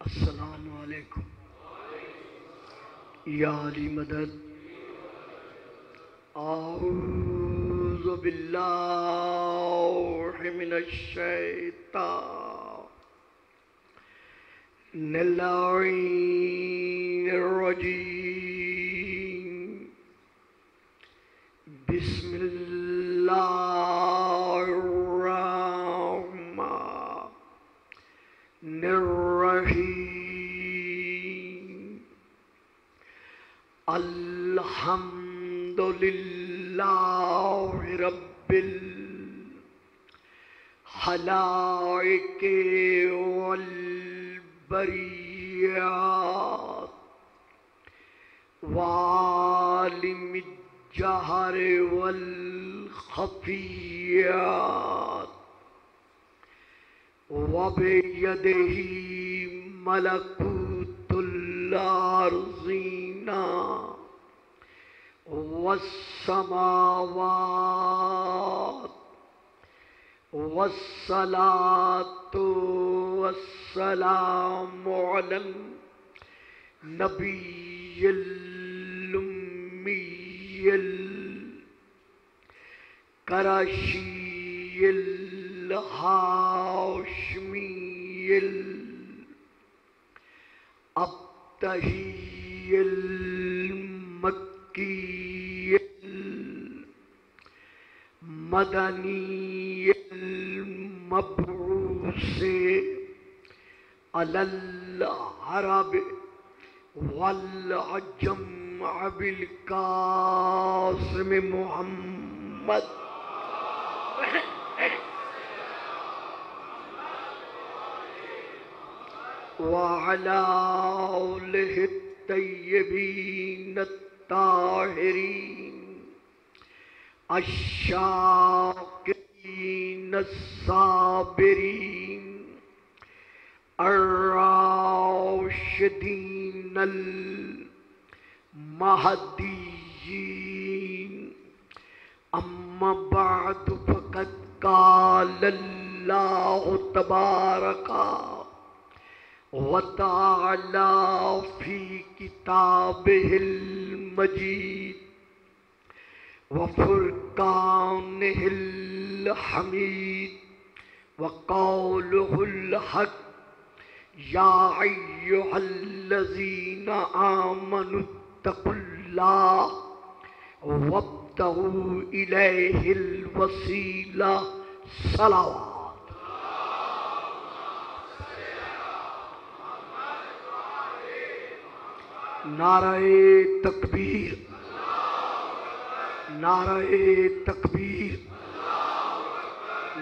السلام علیکم یا علی مدد. اعوذ باللہ من الشیطان اللعین الرجیم. بسم اللہ الرحمن الرحیم. الحمد للہ رب الخلائق والبریات وعالم الجہر والخفیات وبیدہ ملکوت الارضین والسماوات. والصلاة والسلام على النبي الأمي القرشي الهاشمي الأبتهي المكي المدني المبعوث على العرب والعجم بالقاسم محمد وعلى آله الطيبين الطاهرين الشاكرين الصابرين الراشدين المهديين. أما بعد فقد قال الله تبارك وتعالى في كتابه المجيد وفرقانه الحميد وقوله الحق. يا أيها الذين آمنوا اتقوا الله وابتغوا إليه الوسيلة. صلوات. نعرہ تکبیر، نعرہ تکبیر،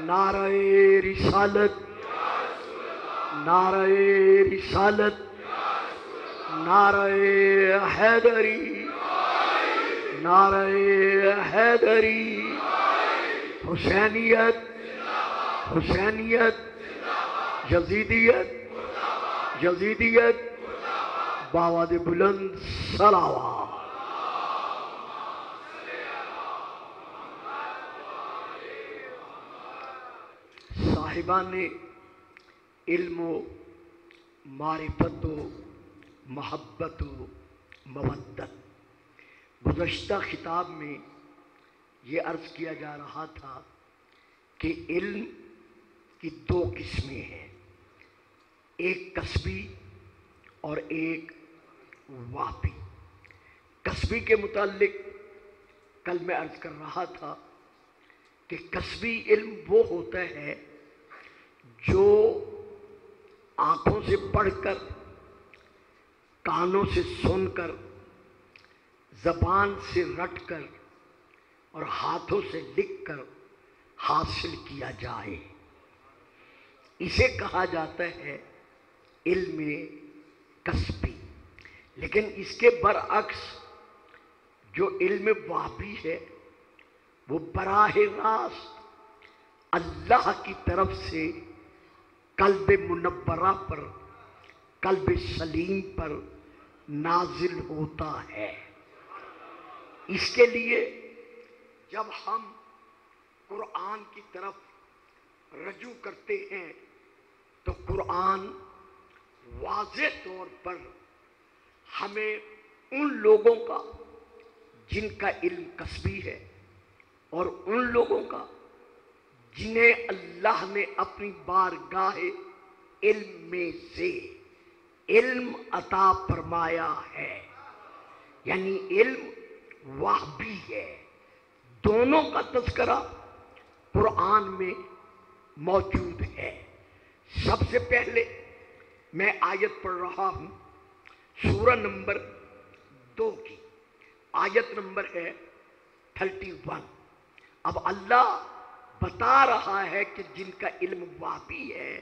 نعرہ رسالت، نعرہ رسالت، نعرہ حیدری، نعرہ حیدری. حسینیت، حسینیت، یزیدیت، یزیدیت. باواد بلند صلوات. صاحبان علم و معرفت و محبت و مودت، گزشتہ خطاب میں یہ عرض کیا جا رہا تھا کہ علم کی دو قسمیں ہیں، ایک کسبی اور ایک واقعی. کسبی کے متعلق کل میں عرض کر رہا تھا کہ کسبی علم وہ ہوتا ہے جو آنکھوں سے پڑھ کر، کانوں سے سن کر، زبان سے رٹ کر اور ہاتھوں سے لکھ کر حاصل کیا جائے. اسے کہا جاتا ہے علم کسبی. لیکن اس کے برعکس جو علم واقعی ہے وہ براہ راست اللہ کی طرف سے قلب منورہ پر، قلب سلیم پر نازل ہوتا ہے. اس کے لیے جب ہم قرآن کی طرف رجوع کرتے ہیں تو قرآن واضح واضح طور پر ہمیں ان لوگوں کا جن کا علم کسبی ہے اور ان لوگوں کا جنہیں اللہ نے اپنی بارگاہ علم میں سے علم عطا فرمایا ہے، یعنی علم وحبی ہے، دونوں کا تذکرہ قرآن میں موجود ہے۔ سب سے پہلے میں آیت پڑھ رہا ہوں سورہ نمبر 2 کی، آیت نمبر ہے 31۔ اب اللہ بتا رہا ہے کہ جن کا علم وحبی ہے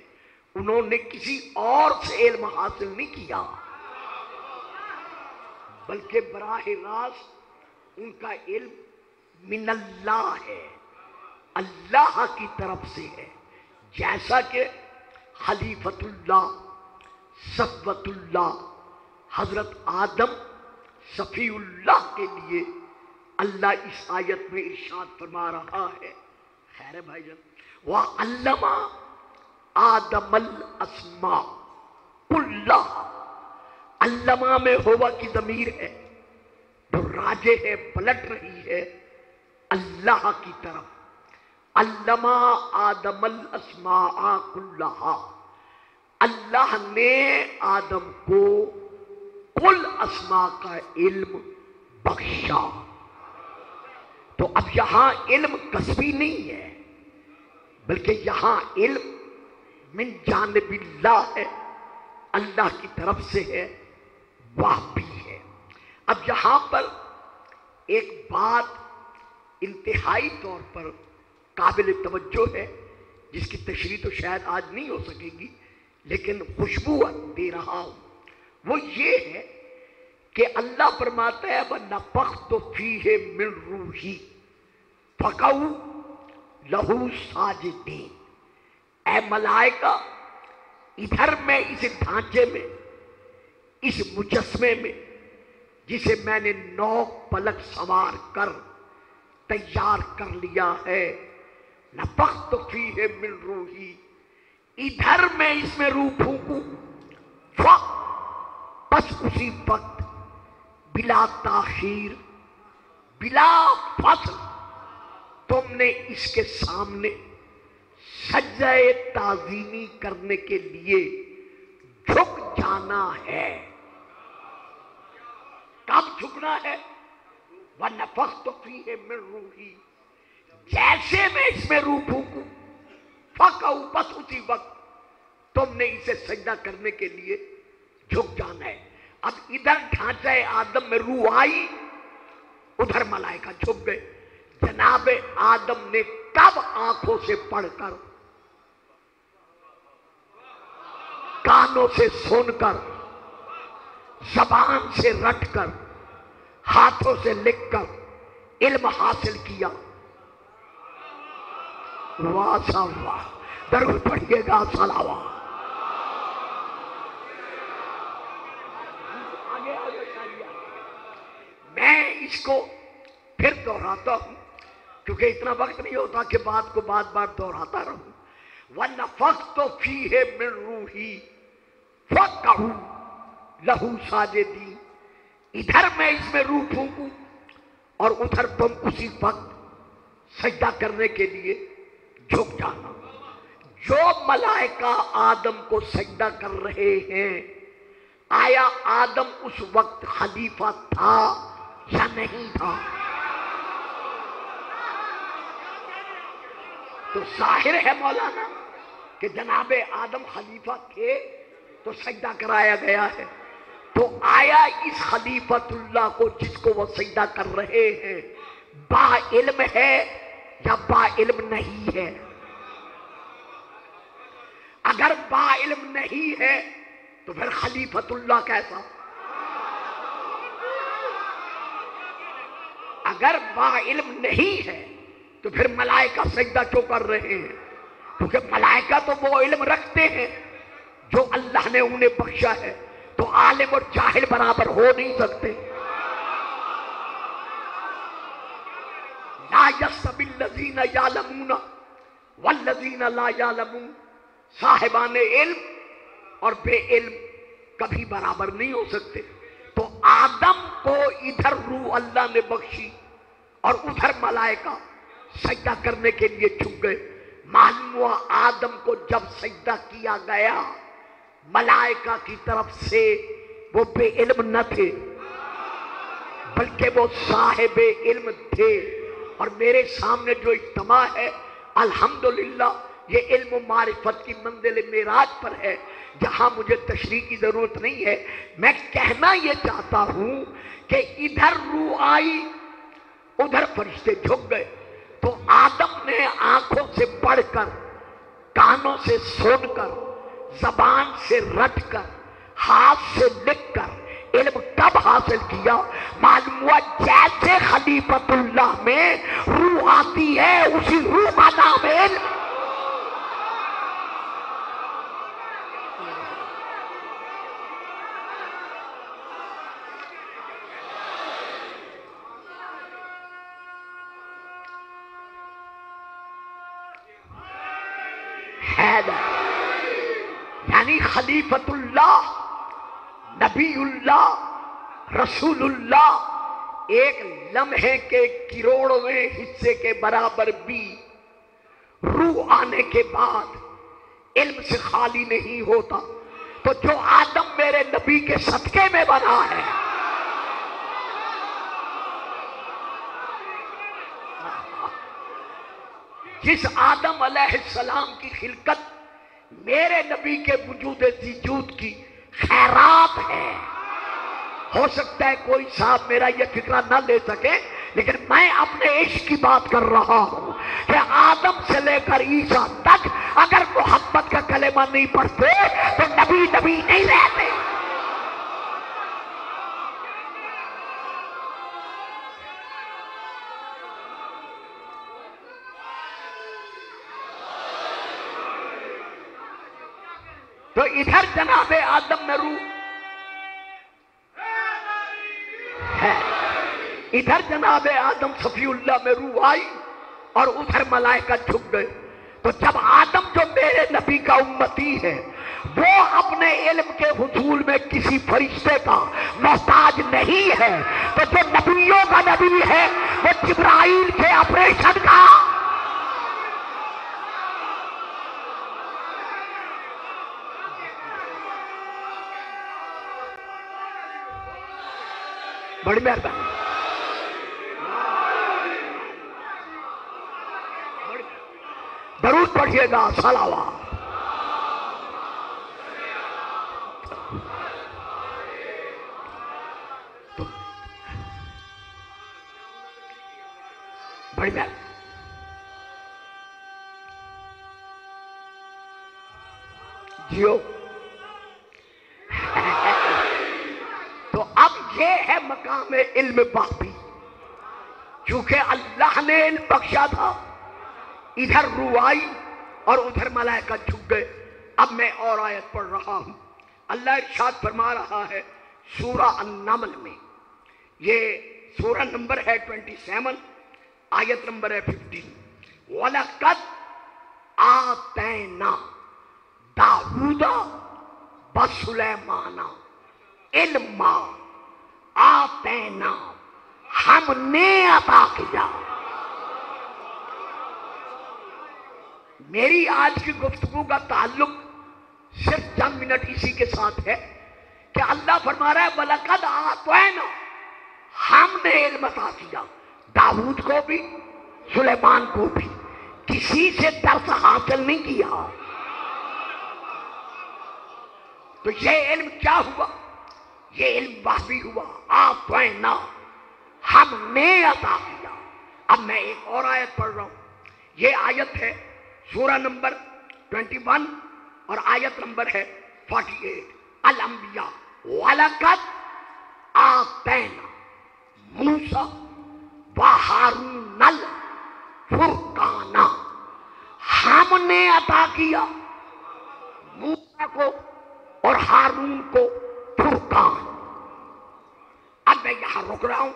انہوں نے کسی اور سے علم حاصل نہیں کیا، بلکہ براہ راست ان کا علم من اللہ ہے، اللہ کی طرف سے ہے۔ جیسا کہ خلیفۃ اللہ صفوت اللہ حضرت آدم صفی اللہ کے لیے اللہ اس آیت میں ارشاد فرما رہا ہے، خیر بھائی جان، وَعَلَّمَ آدم الاسماء کلھا، علمہ میں ہوا کی ضمیر ہے جو راجع ہے، پلٹ رہی ہے اللہ کی طرف۔ علمہ آدم الاسماء کلھا، اللہ نے آدم کو کل اسماء کا علم بخشا۔ تو اب یہاں علم کسبی نہیں ہے، بلکہ یہاں علم من جانب اللہ ہے، اللہ کی طرف سے ہے، وحبی ہے۔ اب یہاں پر ایک بات انتہائی طور پر قابل توجہ ہے، جس کی تشریح تو شاید آج نہیں ہو سکے گی، لیکن خوشبو دے رہا ہوں، وہ یہ ہے کہ اللہ فرماتا ہے وَنَفَخْتُ فِيهِ مِن رُوحِي فَقَعُوا لَهُ سَاجِدِينَ۔ اے ملائکہ، ادھر میں اس ڈھانچے میں، اس مجسمے میں جسے میں نے 9 پلک سوار کر تیار کر لیا ہے، نفخت فیہ من روحی، ادھر میں اس میں روح پھونکوں، بس اسی وقت بلا تاخیر بلا فصل تم نے اس کے سامنے سجدہ تعظیمی کرنے کے لیے جھک جانا ہے۔ کب جھکنا ہے؟ وَنَفَخْتُ فِيهِ مِن رُوحِي، جیسے میں اس میں روح پھونکوں، فَقَعُوا، بس اسی وقت تم نے اسے سجدہ کرنے کے لیے جھک جانا ہے۔ اب ادھر ڈھانچہ آدم میں روح آئی، ادھر ملائکہ جھک گئے۔ جناب آدم نے کب آنکھوں سے پڑھ کر، کانوں سے سن کر، زبان سے رٹ کر، ہاتھوں سے لکھ کر علم حاصل کیا؟ واہ صاحب واہ، درود پڑھیے گا، صلوات۔ میں اس کو پھر دہراتا ہوں کیونکہ اتنا وقت نہیں ہوتا کہ بات کو بار بار دہراتا رہوں۔ وَنَفَخْتُ فِيهِ مِن رُوحِي فَقَعُوا لَهُ سَاجِدِينَ، ادھر میں اس میں روح پھونکوں اور ادھر تم اسی وقت سجدہ کرنے کے لیے جھک جانا۔ جو ملائکہ آدم کو سجدہ کر رہے ہیں، آیا آدم اس وقت خلیفہ تھا یا نہیں تھا؟ تو ظاہر ہے مولانا کہ جناب آدم خلیفہ تھے تو سجدہ کرایا گیا ہے۔ تو آیا اس خلیفۃ اللہ کو جس کو وہ سجدہ کر رہے ہیں با علم ہے یا با علم نہیں ہے؟ اگر با علم نہیں ہے تو پھر خلیفۃ اللہ کیسا؟ اگر با علم نہیں ہے تو پھر ملائکہ سجدہ کیوں کر رہے ہیں؟ کیونکہ ملائکہ تو وہ علم رکھتے ہیں جو اللہ نے انہیں بخشا ہے، تو عالم اور جاہل برابر ہو نہیں سکتے۔ لا یستوی الذین یعلمون والذین لا یعلمون، صاحبان علم اور بے علم کبھی برابر نہیں ہو سکتے. تو آدم کو ادھر روح اللہ نے بخشی اور ادھر ملائکہ سجدہ کرنے کے لیے جھک گئے. معلوم ہوا آدم کو جب سجدہ کیا گیا ملائکہ کی طرف سے وہ بے علم نہ تھے بلکہ وہ صاحب علم تھے. اور میرے سامنے جو اجتماع ہے الحمدللہ یہ علم و معرفت کی منزل معراج پر ہے جہاں مجھے تشریح کی ضرورت نہیں ہے. میں کہنا یہ چاہتا ہوں کہ ادھر روح آئی ادھر فرشتے جھک گئے. تو آدم نے آنکھوں سے پڑھ کر کانوں سے سن کر زبان سے رٹ کر ہاتھ سے لکھ کر علم کب حاصل کیا؟ معلوم ہوا جیسے خلیفۃ اللہ میں روح آتی ہے اسی روح کا نام علم. یعنی خلیفۃ اللہ نبی اللہ رسول اللہ ایک لمحے کے کروڑویں حصے کے برابر بھی روح آنے کے بعد علم سے خالی نہیں ہوتا. تو جو آدم میرے نبی کے صدقے میں بنا ہے جس آدم علیہ السلام کی خلقت میرے نبی کے وجود وجود کی خیرات ہے. ہو سکتا ہے کوئی صاحب میرا یہ فکرہ نہ لے سکے لیکن میں اپنے عشق کی بات کر رہا ہوں کہ آدم سے لے کر عیسیٰ تک اگر محبت کا کلمہ نہیں پڑھتے تو نبی نبی نہیں رہتے. تو ادھر جناب آدم میں روح ہے ادھر جناب آدم صفی اللہ میں روح آئی اور ادھر ملائکہ جھک گئے. تو جب آدم جو میرے نبی کا امتی ہے وہ اپنے علم کے حصول میں کسی فرشتے کا محتاج نہیں ہے تو جو نبیوں کا نبی ہے وہ جبرائیل کے آپریشن کا بڑی مہربانی درود پڑھیے گا صلوات. بڑی مہربانی جیو. تو اب یہ ہے مقام علم باقی چونکہ اللہ نے علم بخشا تھا ادھر روح آئی اور ادھر ملائکہ جھک گئے. اب میں اور آیت پڑھ رہا ہوں. اللہ ارشاد فرما رہا ہے سورہ النمل میں یہ سورہ نمبر ہے 27 آیت نمبر ہے 15. وَلَقَدْ آتَيْنَا دَاوُودَ وَسُلَيْمَانَ علما آتینا ہم نے عطا کیا. میری آج کی گفتگو کا تعلق صرف چند منٹ اسی کے ساتھ ہے کہ اللہ فرما رہا ہے وَلَقَدْ آتَيْنَا ہم نے علم عطا کیا داؤد کو بھی سلیمان کو بھی. کسی سے درس حاصل نہیں کیا. تو یہ علم کیا ہوا؟ یہ علم وحی ہوا. آتینا ہم نے عطا کیا. اب میں ایک اور آیت پڑھ رہا ہوں. یہ آیت ہے سورہ نمبر 21 اور آیت نمبر ہے 48 الانبیاء. وَلَقَدْ آتَيْنَا موسیٰ وَہارُونَ الْفُرْقَانَ ہم نے عطا کیا موسیٰ کو اور ہارون کو فرقان. اب میں یہاں رک رہا ہوں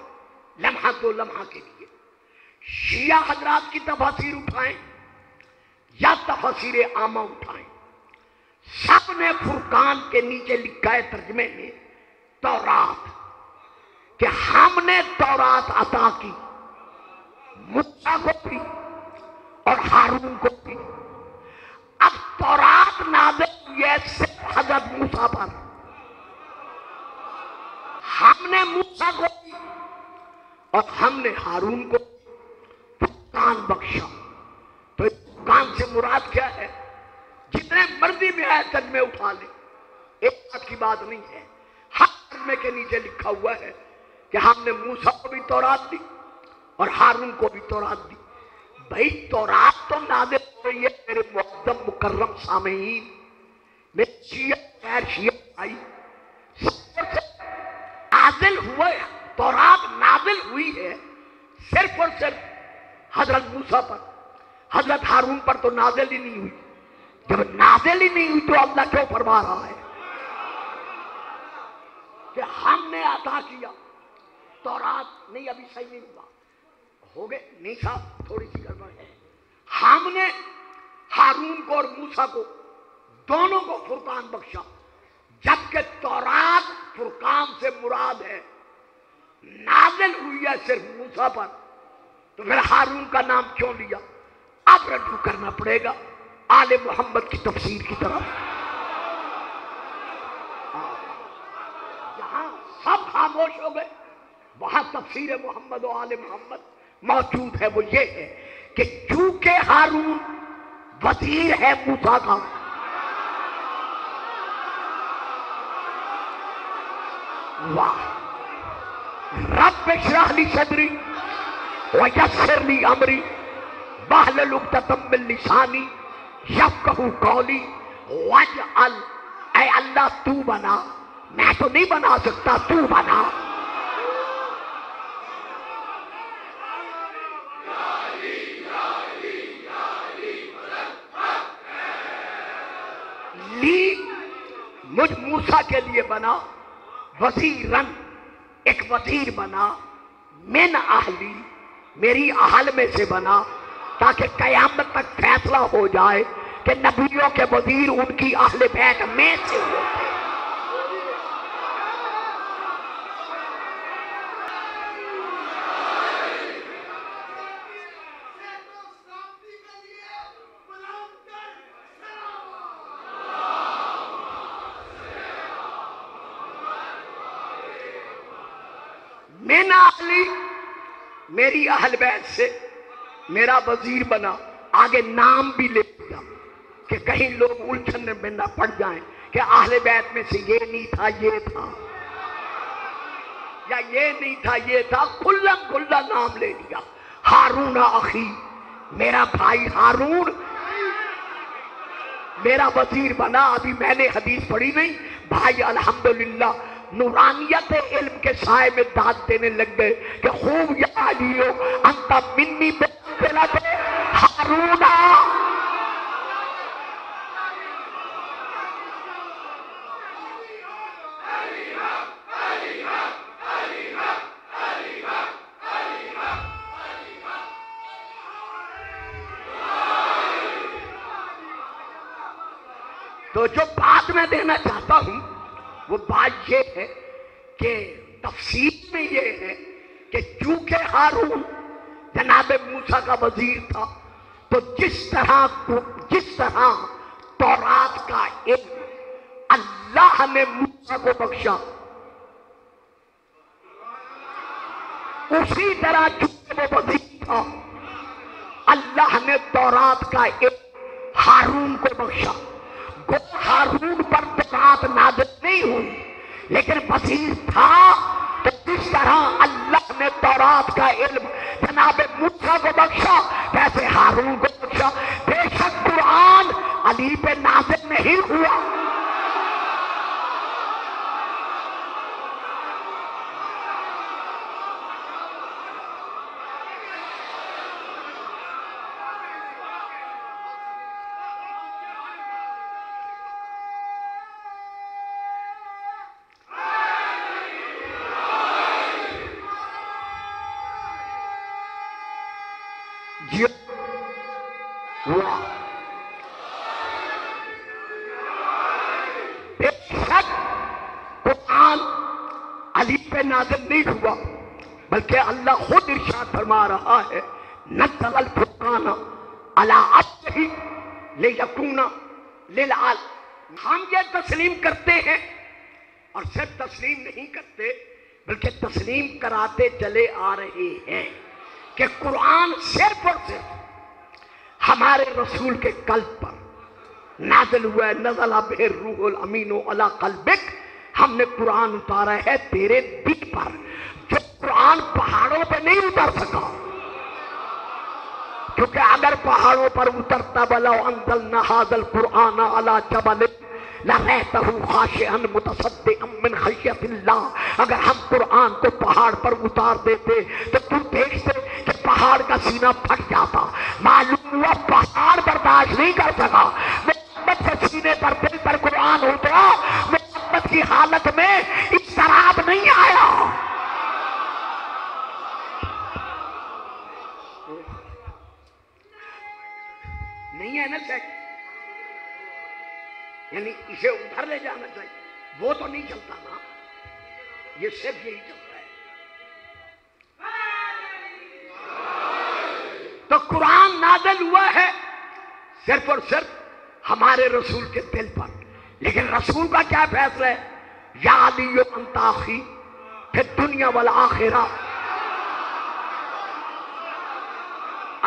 لمحہ دو لمحہ کے لیے. شیعہ حضرات کی تفاسیر اٹھائیں یا تفاسیر عامہ اٹھائیں سب نے فرقان کے نیچے لکھا ہے ترجمے میں تورات، کہ ہم نے تورات عطا کی موسیٰ کو بھی اور ہارون کو بھی۔ اب تورات نازل ہوئی ہے صرف حضرت موسیٰ پر، ہم نے موسیٰ کو بھی اور ہم نے ہارون کو فرقان بخشا۔ تو اس فرقان سے مراد کیا ہے؟ جتنے مرضی میں آئے ترجمے اٹھا لیں، ایک بات کی بات نہیں ہے۔ ہر ترجمے کے نیچے لکھا ہوا ہے کہ ہم نے موسیٰ کو بھی تورات دی اور ہارون کو بھی تورات دی۔ بھئی تورات تو نازل ہو رہی ہے میرے معظم مکرم سامعین، میرے شیعہ غیر شیعہ بھائی، نازل ہوا ہے، تورات نازل ہوئی ہے صرف اور صرف حضرت موسیٰ پر، حضرت ہارون پر تو نازل ہی نہیں ہوئی۔ جب نازل ہی نہیں ہوئی تو اللہ کیوں فرما رہا ہے کہ ہم نے عطا کیا تورات؟ نہیں، ابھی صحیح نہیں ہوا، ہو گئے نہیں صاحب، تھوڑی سی گڑبڑ ہے۔ ہم نے ہارون کو اور موسیٰ کو دونوں کو فرقان بخشا، جبکہ تورات فرقان سے مراد ہے نازل ہوئی ہے صرف موسیٰ پر، تو پھر ہارون کا نام کیوں لیا؟ اب رجوع کرنا پڑے گا آل محمد کی تفسیر کی طرف۔ جہاں سب خاموش ہو گئے وہاں تفسیر محمد و آل محمد موجود ہے۔ وہ یہ ہے کہ چونکہ ہارون وزیر ہے موسیٰ کا، واہ، رب اشرح لی صدری ویسر لی امری واحلل عقدۃ من لسانی یفقہوا قولی واجعل، اے اللہ تو بنا، میں تو نہیں بنا سکتا، تو بنا۔ لی، مجھ موسیٰ کے لیے بنا، وزیرن، ایک وزیر بنا، من اہلی، میری اہل میں سے بنا، تاکہ قیامت تک فیصلہ ہو جائے کہ نبیوں کے وزیر ان کی اہل بیت میں سے ہوتے۔ من اہلی، میری اہل بیت سے میرا وزیر بنا، آگے نام بھی لے دیا کہ کہیں لوگ الجھن میں نہ پڑ جائیں کہ اہل بیت میں سے یہ نہیں تھا یہ تھا، یا یہ نہیں تھا یہ تھا، کھلم کھلا نام لے دیا۔ ہارون اخی، میرا بھائی ہارون میرا وزیر بنا۔ ابھی میں نے حدیث پڑھی نہیں، بھائی الحمدللہ نورانیت علم کے سائے میں داد دینے لگ گئے کہ خوب یا علیو انت منی بلد ہارون۔ تو جو بات میں دینا چاہتا ہوں وہ بات یہ ہے کہ تفسیر میں یہ ہے کہ چونکہ ہارون جناب موسیٰ کا وزیر تھا، تو جس طرح تورات کا علم اللہ نے موسیٰ کو بخشا، اسی طرح چونکہ وہ وزیر تھا اللہ نے تورات کا علم ہارون کو بخشا۔ گو ہارون پر تورات نازل نہیں ہوئی لیکن وزیر تھا، تو جس طرح اللہ نے تورات کا علم جناب موسیٰ کو بخشا ویسے ہارون کو بخشا۔ بے شک قرآن علی پہ نازل نہیں ہوا، علی پہ نازل نہیں ہوا، بلکہ اللہ خود ارشاد فرما رہا ہے نزل الفرقان علی عبدہ لیکون للعالمین۔ ہم یہ تسلیم کرتے ہیں، اور صرف تسلیم نہیں کرتے بلکہ تسلیم کراتے چلے آ رہے ہیں کہ قرآن صرف اور صرف ہمارے رسول کے قلب پر نازل ہوا ہے۔ نزل بہ الروح الامین علی قلبک، ہم نے قرآن اتارا ہے تیرے دل پر، جو قرآن پہاڑوں پہ نہیں اتر سکا، کیونکہ اگر پہاڑوں پر اترتا ولو انزلنا ھذا القرآن علی جبل لرأیتہ خاشعا متصدعا من خشیۃ اللہ، اگر ہم قرآن کو پہاڑ پر اتار دیتے تو تم دیکھتے کہ پہاڑ کا سینہ پھٹ جاتا۔ معلوم ہوا پہاڑ برداشت نہیں کر سکا، محمد کے سینے پر دل پر قرآن اترا، محمد کی حالت میں اضطراب نہیں آیا۔ نہیں ہے نا چیک، یعنی اسے ادھر لے جانا چاہیے، وہ تو نہیں چلتا نا، یہ صرف یہی چلتا ہے۔ تو قرآن نازل ہوا ہے صرف اور صرف ہمارے رسول کے دل پر، لیکن رسول کا کیا فیصلہ ہے؟ یا علی انت اخی فی الدنیا والآخرہ،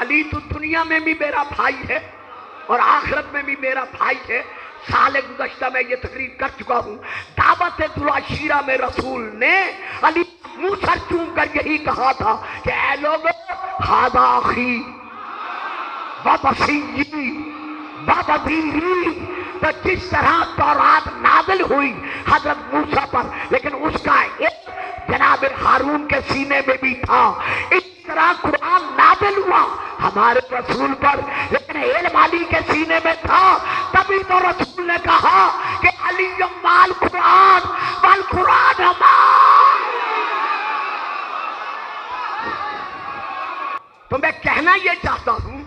علی تو دنیا میں بھی میرا بھائی ہے اور آخرت میں بھی میرا بھائی ہے۔ سال گزشتہ میں یہ تقریر کر چکا ہوں، دعوت العشیرہ میں رسول نے علی منہ سر چوم کر یہی کہا تھا کہ اے لوگو ھذا اخی وبصیری وبصیری۔ تو جس طرح تورات نازل ہوئی حضرت موسیٰ پر، لیکن اس کا ایک جناب ہارون کے سینے میں بھی تھا، اس طرح قرآن نازل ہوا ہمارے رسول پر، لیکن علم علی کے سینے میں تھا۔ تبھی تو رسول نے کہا کہ علی مال قرآن والقرآن مال۔ تو میں کہنا یہ چاہتا ہوں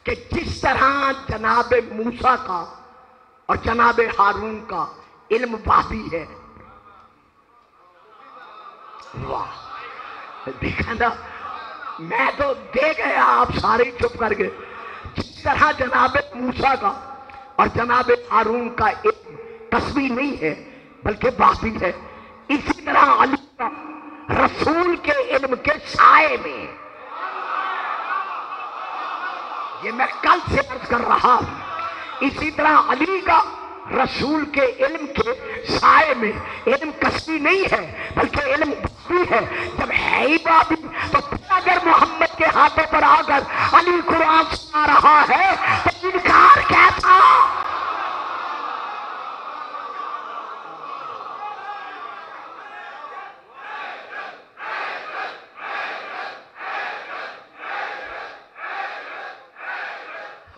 کہ جس طرح جناب موسیٰ کا اور جناب ہارون کا علم واضح ہے، واہ دیکھا نا، میں تو دے گیا، آپ سارے چپ کر گئے۔ جس طرح جناب موسیٰ کا اور جناب ہارون کا علم قصبی نہیں ہے بلکہ واضح ہے، اسی طرح علی کا رسول کے علم کے سائے میں، یہ میں کل سے عرض کر رہا ہوں، اسی طرح علی کا رسول کے علم کے سائے میں، علم قصبی نہیں ہے بلکہ علم واضح ہے۔ جب ہے ہی واضح تو پھر اگر محمد کے ہاتھوں پر آ کر علی قرآن سنا رہا ہے تو انکار کیسا؟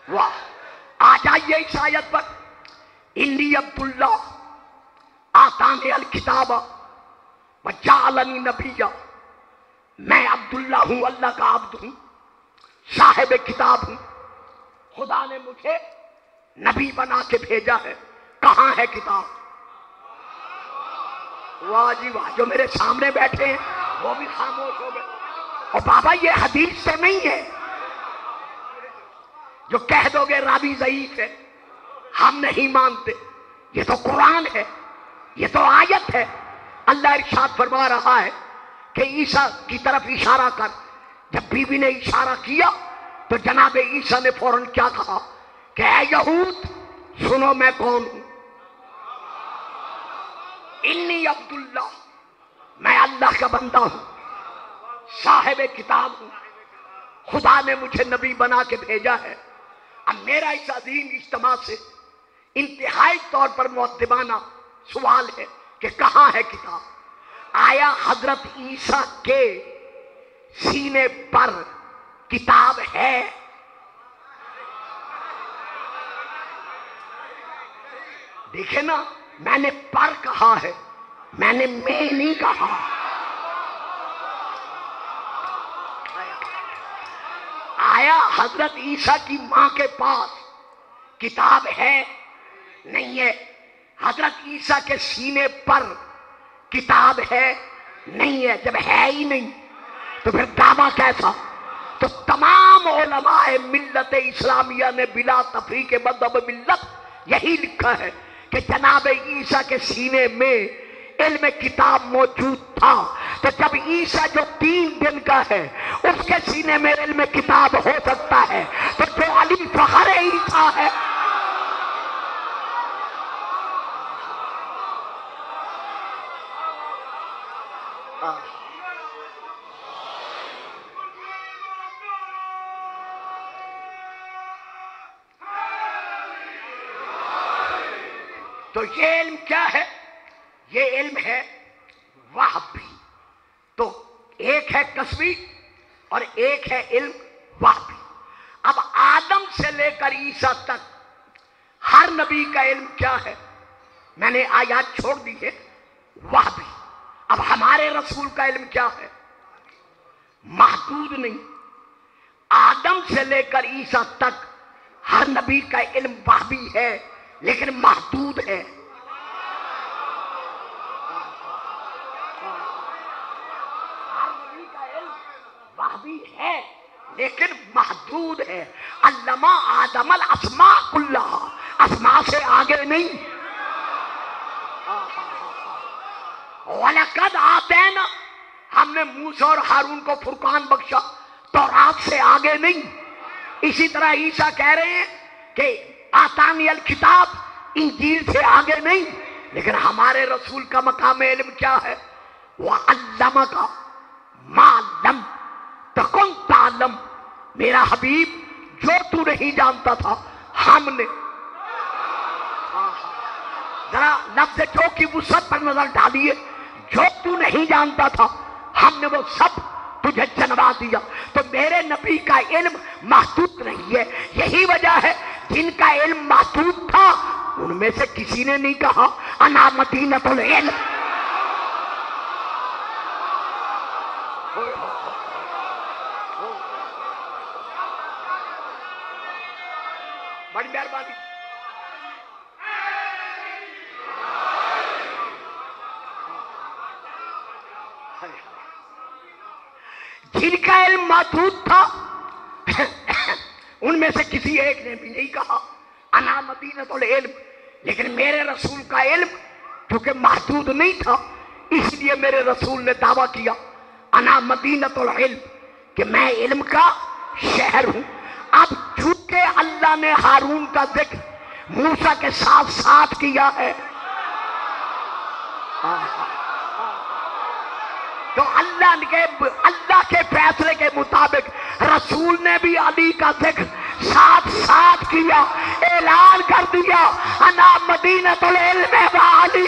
واہ، آ جائیے اس آیت پر، انی عبداللہ آتانی الکتاب وجعلنی نبیا، میں عبداللہ ہوں، اللہ کا عبد ہوں، صاحب کتاب ہوں، خدا نے مجھے نبی بنا کے بھیجا ہے۔ کہاں ہے کتاب؟ واہ جی واہ، جو میرے سامنے بیٹھے ہیں وہ بھی خاموش ہو گئے۔ اور بابا یہ حدیث سے نہیں ہے جو کہہ دو گے راوی ضعیف ہے، ہم نہیں مانتے، یہ تو قرآن ہے، یہ تو آیت ہے۔ اللہ ارشاد فرما رہا ہے کہ عیسیٰ کی طرف اشارہ کر، جب بیوی نے اشارہ کیا تو جناب عیسیٰ نے فوراً کیا کہا کہ اے یہود سنو میں کون ہوں، انی عبداللہ، میں اللہ کا بندہ ہوں، صاحب کتاب ہوں، خدا نے مجھے نبی بنا کے بھیجا ہے۔ اب میرا اس عظیم اجتماع سے انتہائی طور پر مؤدبانہ سوال ہے کہ کہاں ہے کتاب؟ آیا حضرت عیسیٰ کے سینے پر کتاب ہے؟ دیکھیں نا، میں نے پر کہا ہے، میں نے میں نہیں کہا۔ آیا حضرت عیسیٰ کی ماں کے پاس کتاب ہے؟ نہیں ہے۔ حضرت عیسیٰ کے سینے پر کتاب ہے؟ نہیں ہے. جب ہے ہی نہیں تو پھر دعویٰ کیسا؟ تو تمام علماء ملت اسلامیہ نے بلا تفریق مذہب ملت یہی لکھا ہے کہ جناب عیسیٰ کے سینے میں علم کتاب موجود تھا. تو جب عیسیٰ جو 3 دن کا ہے اس کے سینے میں علم کتاب ہو سکتا ہے تو جو علی فخر عیسیٰ ہے. تو یہ علم کیا ہے؟ یہ علم ہے وحی. تو ایک ہے کسبی اور ایک ہے علم وحی. اب آدم سے لے کر عیسیٰ تک ہر نبی کا علم کیا ہے؟ میں نے آیات چھوڑ دی ہے وحی. اب ہمارے رسول کا علم کیا ہے؟ محدود نہیں. آدم سے لے کر عیسیٰ تک ہر نبی کا علم وحی ہے لیکن محدود ہے. ہر نبی کا علم وحی ہے لیکن محدود ہے. علمہ آدم الاسماء کلھا، اسماء سے آگے نہیں. وَلَقَدْ آتَيْنَا، ہم نے موسیٰ اور ہارون کو فرقان بخشا، تورات سے آگے نہیں. اسی طرح عیسیٰ کہہ رہے ہیں کہ آتانی الکتاب، انجیل سے آگے نہیں. لیکن ہمارے رسول کا مقام علم کیا ہے؟ وَعَلَّمَكَ مَا لَمْ تَكُنْ تَعْلَمْ. میرا حبیب جو تو نہیں جانتا تھا ہم نے. ذرا لفظ جو کی وسعت پر نظر ڈالیے. جو تو نہیں جانتا تھا ہم نے وہ سب تجھے جنوا دیا. تو میرے نبی کا علم محدود نہیں ہے. یہی وجہ ہے جن کا علم محدود تھا ان میں سے کسی نے نہیں کہا انا مدینۃ العلم. بڑی مہربانی. جن کا علم محدود تھا ان میں سے کسی ایک نے بھی نہیں کہا انا مدینۃ العلم. لیکن میرے رسول کا علم کیونکہ محدود نہیں تھا اس لیے میرے رسول نے دعویٰ کیا انا مدینۃ العلم کہ میں علم کا شہر ہوں. اب چونکہ اللہ نے ہارون کا ذکر موسیٰ کے ساتھ ساتھ کیا ہے تو اللہ کے فیصلے کے مطابق رسول نے بھی علی کا ذکر ساتھ ساتھ کیا. اعلان کر دیا انا مدینۃ العلم وعلی.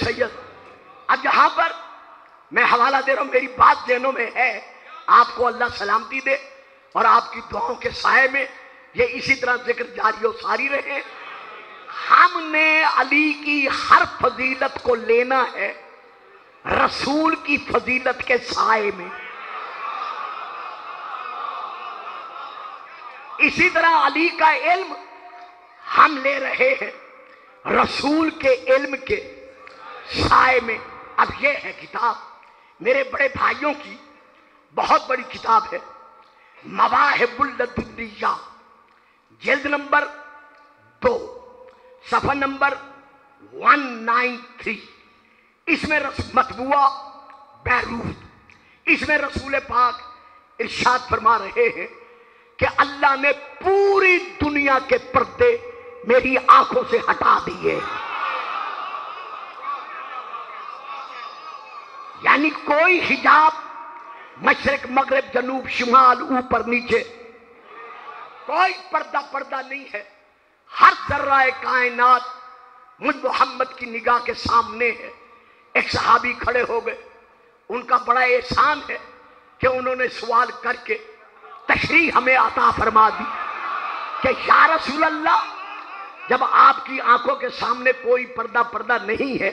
سید اب یہاں پر میں حوالہ دے رہا ہوں، میری بات ذہنوں میں ہے. آپ کو اللہ سلامتی دے اور آپ کی دعاؤں کے سائے میں یہ اسی طرح ذکر جاری و ساری رہے. ہم نے علی کی ہر فضیلت کو لینا ہے رسول کی فضیلت کے سائے میں. اسی طرح علی کا علم ہم لے رہے ہیں رسول کے علم کے سائے میں. اب یہ ہے کتاب میرے بڑے بھائیوں کی بہت بڑی کتاب ہے مواہب اللدنیہ، جلد نمبر 2 صفحہ نمبر 193. اس میں مطبوعہ بیروت. اس میں رسول پاک ارشاد فرما رہے ہیں کہ اللہ نے پوری دنیا کے پردے میری آنکھوں سے ہٹا دیے. یعنی کوئی حجاب مشرق مغرب جنوب شمال اوپر نیچے کوئی پردہ نہیں ہے. ہر ذرہ کائنات مجھ محمد کی نگاہ کے سامنے ہے. ایک صحابی کھڑے ہو گئے، ان کا بڑا احسان ہے کہ انہوں نے سوال کر کے تشریح ہمیں عطا فرما دی کہ یا رسول اللہ، جب آپ کی آنکھوں کے سامنے کوئی پردہ نہیں ہے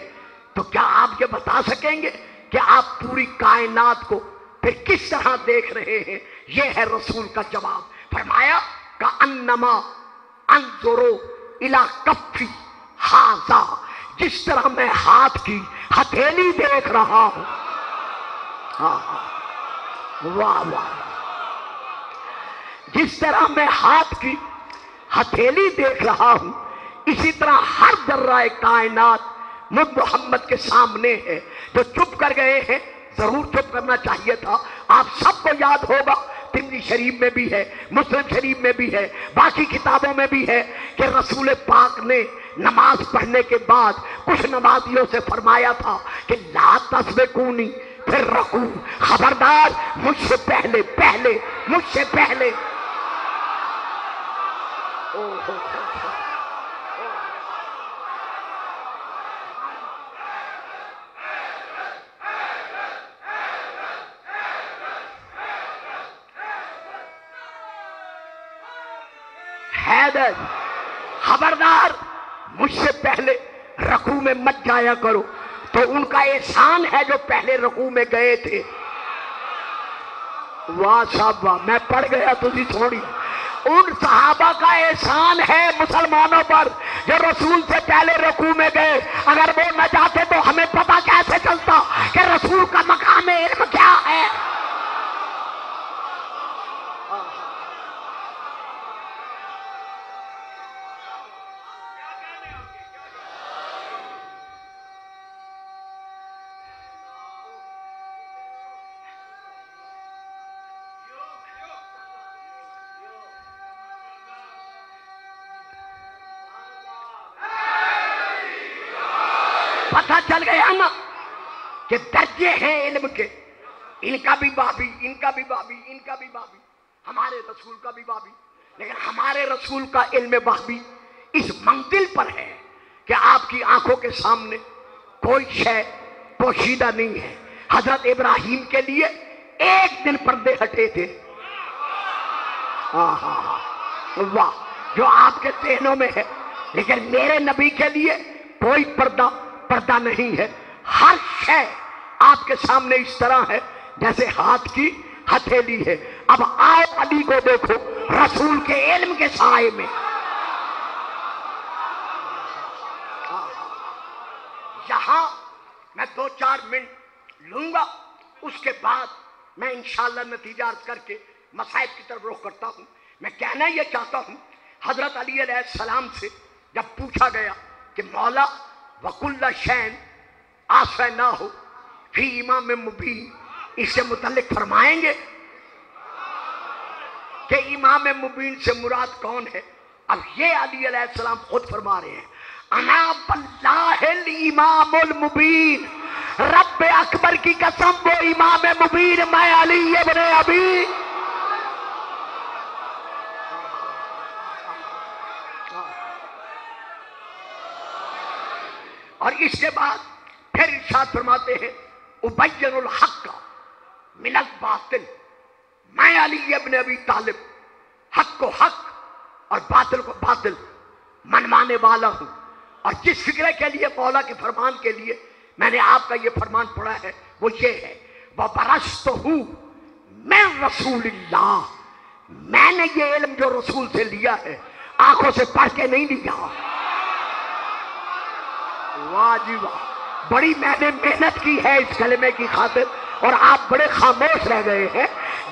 تو کیا آپ یہ بتا سکیں گے کہ آپ پوری کائنات کو پھر کس طرح دیکھ رہے ہیں؟ یہ ہے رسول کا جواب۔ فرمایا کأنما انظرو الی کفی ھذا، جس طرح میں ہاتھ کی ہتھیلی دیکھ رہا ہوں۔ واہ واہ، جس طرح میں ہاتھ کی ہتھیلی دیکھ رہا ہوں، اسی طرح ہر ذرہ کائنات مجھ محمد کے سامنے ہے۔ جو چپ کر گئے ہیں، ضرور چپ کرنا چاہیے تھا۔ آپ سب کو یاد ہوگا، ترمذی شریف میں بھی ہے، مسلم شریف میں بھی ہے، باقی کتابوں میں بھی ہے کہ رسول پاک نے نماز پڑھنے کے بعد کچھ نمازیوں سے فرمایا تھا کہ لا تسبقونی، پھر رکوع، خبردار مجھ سے پہلے مجھ سے پہلے۔ حیدر، خبردار مجھ سے پہلے رکوع میں مت جایا کرو۔ تو ان کا احسان ہے جو پہلے رکوع میں گئے تھے۔ واہ صاحب واہ، میں پڑھ گیا تجھی تھوڑی۔ ان صحابہ کا احسان ہے مسلمانوں پر جو رسول سے پہلے رکوع میں گئے۔ اگر وہ نہ جاتے تو ہمیں پتہ کیسے چلتا کہ رسول کا مقام علم کیا ہے؟ پتہ چل گیا نا کہ درجے ہیں علم کے، ان کا بھی بابی، ان کا بھی بابی، ان کا بھی بابی، ہمارے رسول کا بھی بابی۔ لیکن ہمارے رسول کا علم بابی اس منزل پر ہے کہ آپ کی آنکھوں کے سامنے کوئی شے پوشیدہ نہیں ہے۔ حضرت ابراہیم کے لیے ایک دن پردے ہٹے تھے۔ واہ، جو آپ کے ذہنوں میں ہے، لیکن میرے نبی کے لیے کوئی پردہ نہیں ہے۔ ہر شے آپ کے سامنے اس طرح ہے جیسے ہاتھ کی ہتھیلی ہے۔ اب آؤ علی کو دیکھو رسول کے علم کے سائے میں۔ یہاں میں 2-4 منٹ لوں گا، اس کے بعد میں انشاءاللہ نتیجہ عرض کر کے مسائل کی طرف رخ کرتا ہوں۔ میں کہنا یہ چاہتا ہوں، حضرت علی علیہ السلام سے جب پوچھا گیا کہ مولا وَكُلَّ شَيْءٍ آسَيْنَاهُ فِي إِمَامٍ مُبِينٍ، اس سے متعلق فرمائیں گے کہ امام مبین سے مراد کون ہے؟ اب یہ علی علیہ السلام خود فرما رہے ہیں، انا باللہ الامام المبین، رب اکبر کی قسم وہ امام مبین میں علی ابن ابی۔ اور اس کے بعد پھر ارشاد فرماتے ہیں ابین الحق من الباطل، میں علی ابن ابی طالب حق کو حق اور باطل کو باطل منوانے والا ہوں۔ اور جس فکرے کے لیے، مولا کے فرمان کے لیے میں نے آپ کا یہ فرمان پڑھا ہے وہ یہ ہے، وَبَرَسْتُهُ مِن رسول اللہ، میں نے یہ علم جو رسول سے لیا ہے آنکھوں سے پڑھ کے نہیں لیا۔ واہ جی واہ، بڑی میں نے محنت کی ہے اس کلمے کی خاطر اور آپ بڑے خاموش رہ گئے ہیں۔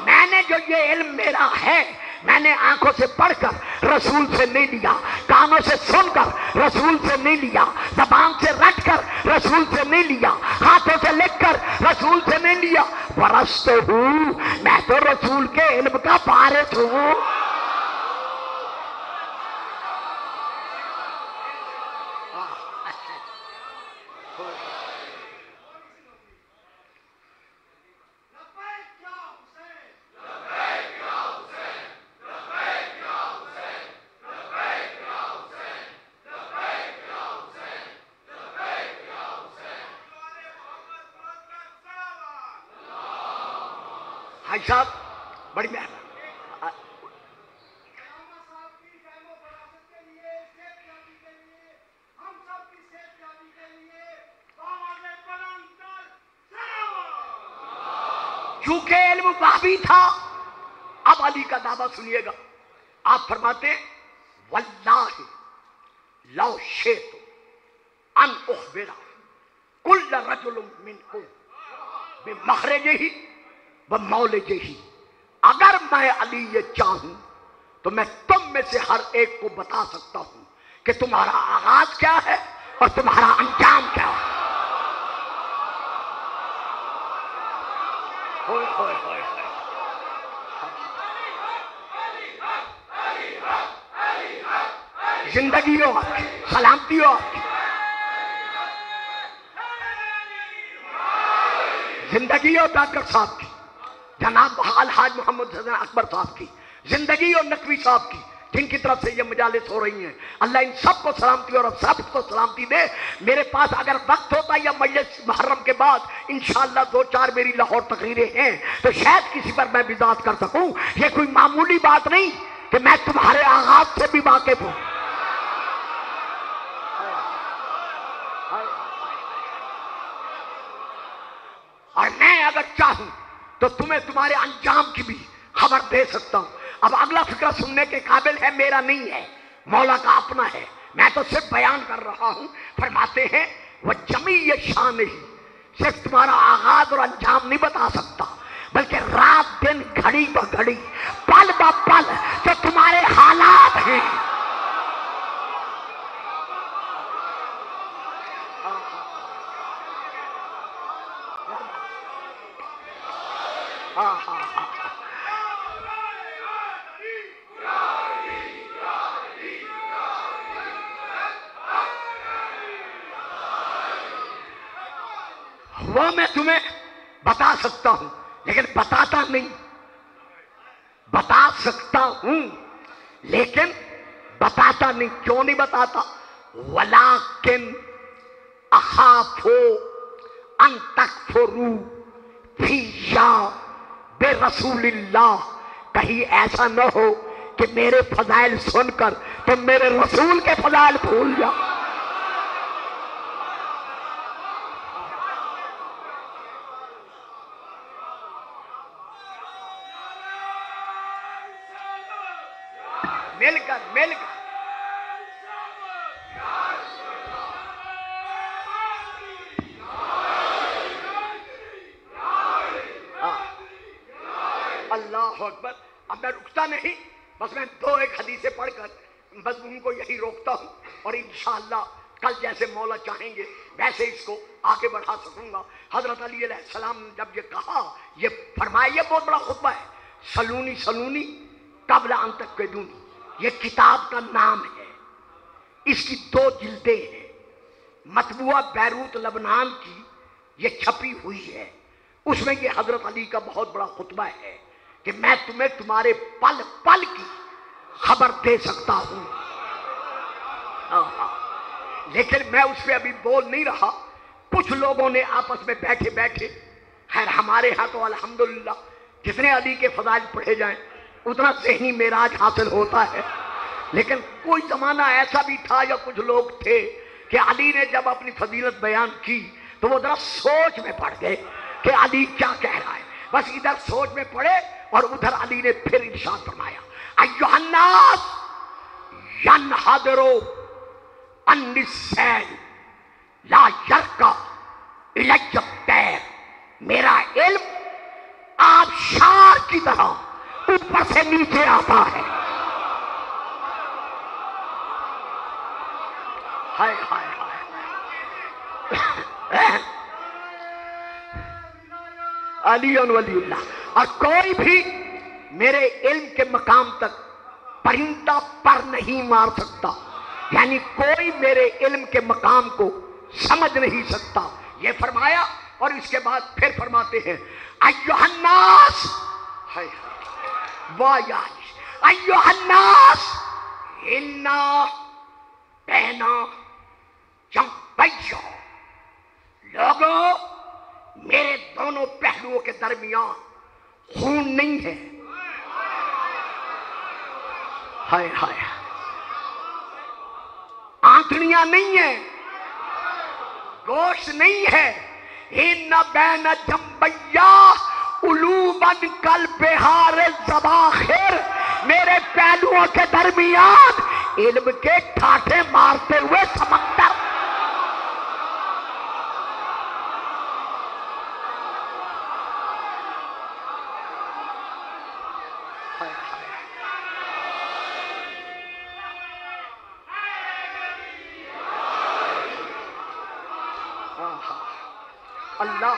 میں نے جو یہ علم میرا ہے میں نے آنکھوں سے پڑھ کر رسول سے نہیں لیا، کانوں سے سن کر رسول سے نہیں لیا، زبان سے رٹ کر رسول سے نہیں لیا، ہاتھوں سے لکھ کر رسول سے نہیں لیا۔ وَرَسْتُهُ، میں تو رسول کے علم کا وارث ہوں۔ حاج صاحب بڑی مہربانی. چونکہ علم وحی تھا. اب علی کا دعویٰ سنیے گا. آپ فرماتے ہیں واللہ لو شئت ان اخبر کل رجل منکم بمخرجہ ومولجہ، اگر میں علی یہ چاہوں تو میں تم میں سے ہر ایک کو بتا سکتا ہوں کہ تمہارا آغاز کیا ہے اور تمہارا انجام کیا ہے. ہوئے ہوئے ہوئے ہوئے. زندگی ہو آپ کی، سلامتی ہو آپ کی، زندگی ہو ڈاکٹر صاحب کی، جناب الحاج محمد حسن اکبر صاحب کی، زندگی ہو نقوی صاحب کی، جن کی طرف سے یہ مجالس ہو رہی ہیں. اللہ ان سب کو سلامتی اور سب کو سلامتی دے. میرے پاس اگر وقت ہوتا یا مجلس محرم کے بعد انشاءاللہ 2-4 میری لاہور تقریریں ہیں تو شاید کسی پر میں وضاحت کر سکوں. یہ کوئی معمولی بات نہیں کہ میں تمہارے آغاز سے بھی واقف ہوں. اور میں اگر چاہوں تو تمہیں تمہارے انجام کی بھی خبر دے سکتا ہوں. اب اگلا فکرہ سننے کے قابل ہے، میرا نہیں ہے، مولا کا اپنا ہے، میں تو صرف بیان کر رہا ہوں. فرماتے ہیں وہ جمیع شان ہی، صرف تمہارا آغاز اور انجام نہیں بتا سکتا بلکہ رات دن گھڑی بہ گھڑی پل بہ پل جو تمہارے حالات ہیں. وہ میں تمہیں بتا سکتا ہوں لیکن بتاتا نہیں. بتا سکتا ہوں لیکن بتاتا نہیں. کیوں نہیں بتاتا؟ وَلَٰكِنْ أَخَافُ أَن تَكْفُرُوا فِيَّا بِرَسُولِ اللَّهِ. کہیں ایسا نہ ہو کہ میرے فضائل سن کر تم میرے رسول کے فضائل بھول جاؤ. مل کر اللہ اکبر. اب میں رکتا نہیں، بس میں 2-1 حدیثیں پڑھ کر مضمون کو یہی روکتا ہوں اور انشاءاللہ کل جیسے مولا چاہیں گے ویسے اس کو آگے بڑھا سکوں گا. حضرت علی علیہ السلام نے جب یہ کہا، یہ فرمایا، یہ بہت بڑا خطبہ ہے. سلونی سلونی قبل ان تکدونی، یہ کتاب کا نام ہے. اس کی 2 جلدیں ہیں. مطبوعہ بیروت لبنان کی یہ چھپی ہوئی ہے. اس میں یہ حضرت علی کا بہت بڑا خطبہ ہے کہ میں تمہیں تمہارے پل پل کی خبر دے سکتا ہوں. لیکن میں اس پہ ابھی بول نہیں رہا. کچھ لوگوں نے آپس میں بیٹھے بیٹھے، خیر ہمارے ہاں تو الحمدللہ جتنے علی کے فضائل پڑھے جائیں اتنا ذہنی معراج حاصل ہوتا ہے. لیکن کوئی زمانہ ایسا بھی تھا یا کچھ لوگ تھے کہ علی نے جب اپنی فضیلت بیان کی تو وہ ذرا سوچ میں پڑ گئے کہ علی کیا کہہ رہا ہے. بس ادھر سوچ میں پڑے اور ادھر علی نے پھر ارشاد فرمایا ایھا الناس ینحدروا عنی السیل لا یرقی الی الطیر. میرا علم آبشار کی طرح اوپر سے نیچے آتا ہے. ہائے ہائے ہائے. علی ولی اللہ. اور کوئی بھی میرے علم کے مقام تک پرندہ پر نہیں مار سکتا، یعنی کوئی میرے علم کے مقام کو سمجھ نہیں سکتا. یہ فرمایا اور اس کے بعد پھر فرماتے ہیں ایھا الناس، واہ یا ایھا الناس انا بینا جنبیہ. لوگوں، میرے دونوں پہلوؤں کے درمیان خون نہیں ہے، ہائے ہائے، آنکھڑیاں نہیں ہیں، گوشت نہیں ہے، ان بین جنبیا قلوبا کالبحار الزواخر، میرے پہلوؤں کے درمیان علم کے ٹھاٹھے مارتے ہوئے سمندر. اللہ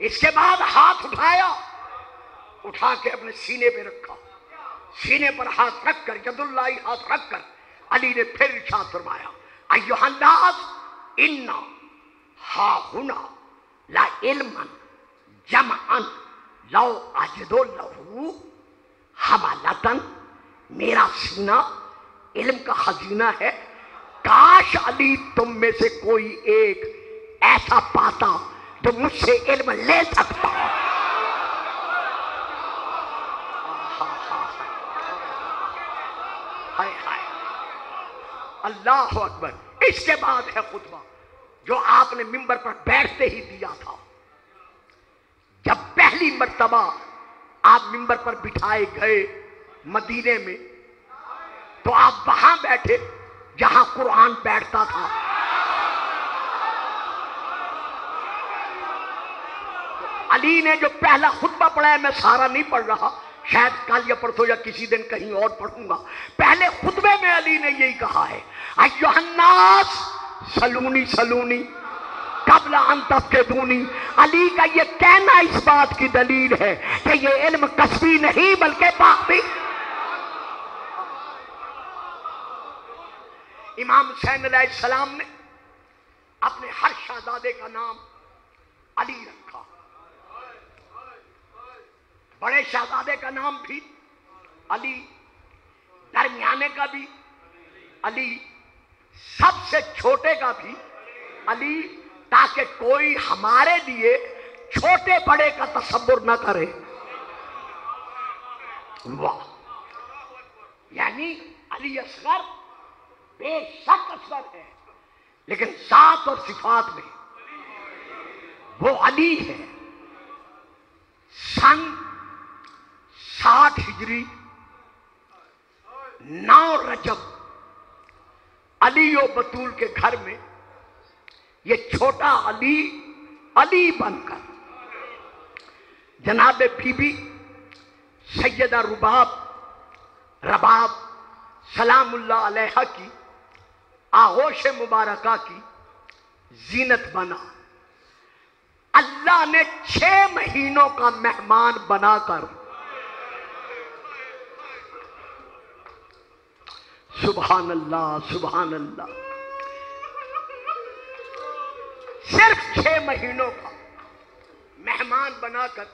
اس کے بعد ہاتھ اٹھایا، اٹھا کے اپنے سینے پہ رکھا، سینے پر ہاتھ رکھ کر، ید اللہ ہاتھ رکھ کر علی نے پھر ارشاد فرمایا ایھا الناس انا ہا ہنا لا علما جمعا لو اجد لہ حملتن، میرا سینہ علم کا خزینہ ہے، کاش علی تم میں سے کوئی ایک ایسا پاتا جو مجھ سے علم لے سکتا. اللہ اکبر. اس کے بعد ہے خطبہ جو آپ نے منبر پر بیٹھتے ہی دیا تھا. جب پہلی مرتبہ آپ منبر پر بٹھائے گئے مدینے میں تو آپ وہاں بیٹھے جہاں قرآن بیٹھتا تھا. علی نے جو پہلا خطبہ پڑھا ہے، میں سارا نہیں پڑھ رہا، شاید کل یا پرسوں یا کسی دن کہیں اور پڑھوں گا. پہلے خطبے میں علی نے یہی کہا ہے ایھا الناس سلونی سلونی قبل ان تفقدونی. علی کا یہ کہنا اس بات کی دلیل ہے کہ یہ علم کسبی نہیں بلکہ باقی. امام حسین علیہ السلام نے اپنے ہر شہزادے کا نام علی رکھا. بڑے شہزادے کا نام بھی علی، درمیانے کا بھی علی، سب سے چھوٹے کا بھی علی، تاکہ کوئی ہمارے لیے چھوٹے بڑے کا تصور نہ کرے. واہ، یعنی علی اصغر بے شک اصغر ہے، لیکن ذات اور صفات میں وہ علی ہے. سن 60 ہجری 9 رجب علی و بطول کے گھر میں یہ چھوٹا علی علی بن کر جناب بی بی سیدہ رباب سلام اللہ علیہا کی آغوش مبارکہ کی زینت بنا. اللہ نے 6 مہینوں کا مہمان بنا کر، سبحان اللہ سبحان اللہ، صرف 6 مہینوں کا مہمان بنا کر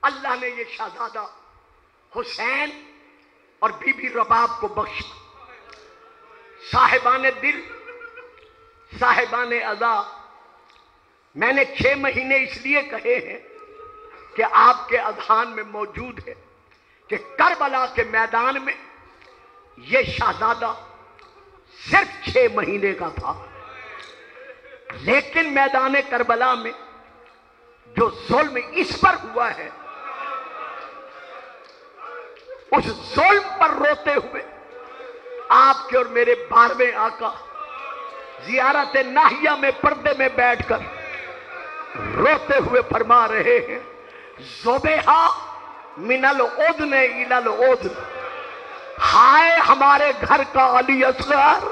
اللہ نے یہ شہزادہ حسین اور بی بی رباب کو بخشا. صاحبان دل، صاحبان ادا، میں نے 6 مہینے اس لیے کہے ہیں کہ آپ کے اذہان میں موجود ہے کہ کربلا کے میدان میں یہ شہزادہ صرف 6 مہینے کا تھا، لیکن میدان کربلا میں جو ظلم اس پر ہوا ہے، اس ظلم پر روتے ہوئے آپ کے اور میرے 12ویں آقا زیارت ناہیہ میں پردے میں بیٹھ کر روتے ہوئے فرما رہے ہیں ذبیحہ من العدن الی العدن، ہائے ہمارے گھر کا علی اصغر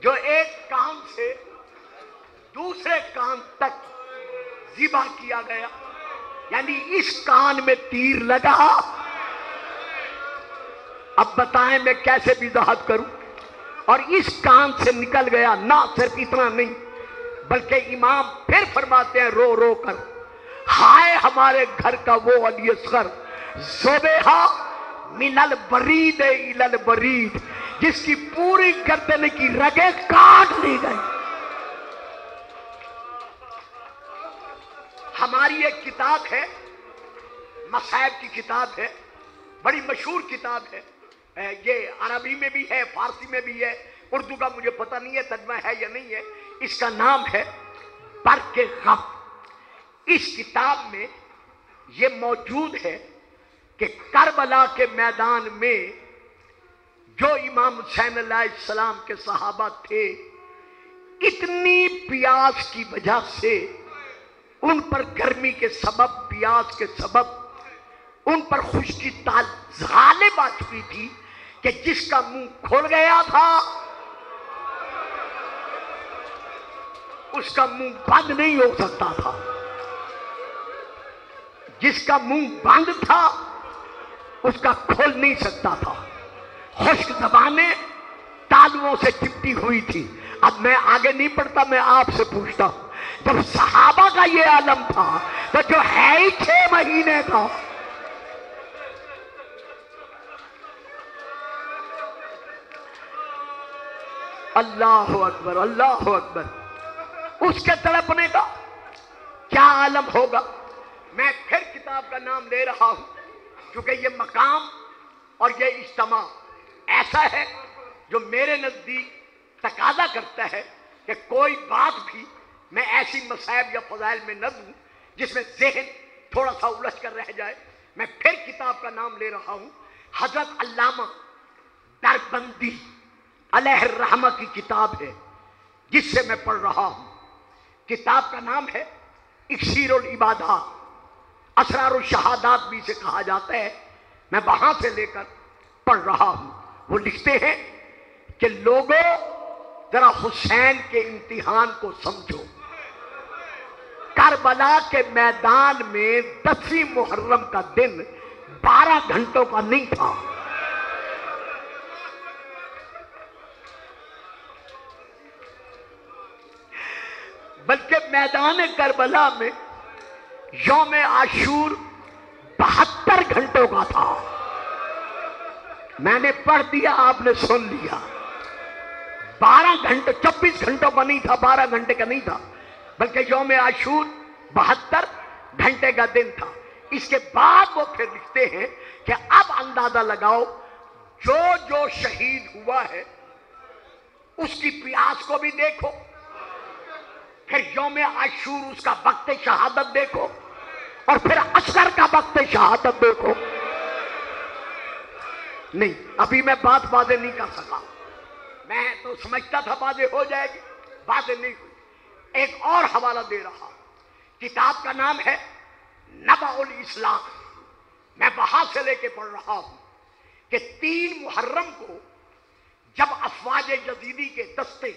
جو ایک کان سے دوسرے کان تک ذبح کیا گیا، یعنی اس کان میں تیر لگا. اب بتائیں میں کیسے وضاحت کروں. اور اس کان سے نکل گیا. نہ صرف اتنا نہیں بلکہ امام پھر فرماتے ہیں رو رو کر، ہائے ہمارے گھر کا وہ علی اصغر ذبیحہ من البرید الی البرید، جس کی پوری گردن کی رگیں کاٹ لی گئی. ہماری ایک کتاب ہے، مصائب کی کتاب ہے، بڑی مشہور کتاب ہے، یہ عربی میں بھی ہے، فارسی میں بھی ہے، اردو کا مجھے پتہ نہیں ہے ترجمہ ہے یا نہیں ہے. اس کا نام ہے برق غم. اس کتاب میں یہ موجود ہے کہ کربلا کے میدان میں جو امام حسین علیہ السلام کے صحابہ تھے، اتنی پیاس کی وجہ سے ان پر گرمی کے سبب، پیاس کے سبب ان پر خشکی غالب آ چکی تھی کہ جس کا منہ کھل گیا تھا اس کا منہ بند نہیں ہو سکتا تھا، جس کا منہ بند تھا اس کا کھل نہیں سکتا تھا. خشک زبانیں تالوؤں سے چپٹی ہوئی تھی. اب میں آگے نہیں پڑھتا، میں آپ سے پوچھتا ہوں، جب صحابہ کا یہ عالم تھا تو جو ہے ہی 6 مہینے کا، اللہ اکبر اللہ اکبر، اس کے تڑپنے کا کیا عالم ہوگا. میں پھر کتاب کا نام لے رہا ہوں کیونکہ یہ مقام اور یہ اجتماع ایسا ہے جو میرے نزدیک تقاضا کرتا ہے کہ کوئی بات بھی میں ایسی مصائب یا فضائل میں نہ دوں جس میں ذہن تھوڑا سا الجھ کر رہ جائے. میں پھر کتاب کا نام لے رہا ہوں، حضرت علامہ دربندی علیہ الرحمہ کی کتاب ہے جس سے میں پڑھ رہا ہوں. کتاب کا نام ہے اکسیر العبادات، اسرار الشہادات بھی اسے کہا جاتا ہے. میں وہاں سے لے کر پڑھ رہا ہوں. وہ لکھتے ہیں کہ لوگوں ذرا حسین کے امتحان کو سمجھو. کربلا کے میدان میں 10 محرم کا دن 12 گھنٹوں کا نہیں تھا. بلکہ میدان کربلا میں یوم عاشور 72 گھنٹوں کا تھا. میں نے پڑھ دیا، آپ نے سن لیا. 12 گھنٹے 24 گھنٹوں کا نہیں تھا، 12 گھنٹے کا نہیں تھا، بلکہ یوم عاشور 72 گھنٹے کا دن تھا. اس کے بعد وہ پھر لکھتے ہیں کہ اب اندازہ لگاؤ جو جو شہید ہوا ہے اس کی پیاس کو بھی دیکھو، پھر یوم عاشور اس کا وقت شہادت دیکھو، اور پھر عسکر کا وقت شہادت دیکھو. نہیں، ابھی میں بات واضح نہیں کر سکا. میں تو سمجھتا تھا واضح ہو جائے گی، واضح نہیں ہوئی. ایک اور حوالہ دے رہا. کتاب کا نام ہے نبع الاسلام. میں وہاں سے لے کے پڑھ رہا ہوں کہ 3 محرم کو جب افواج یزیدی کے دستے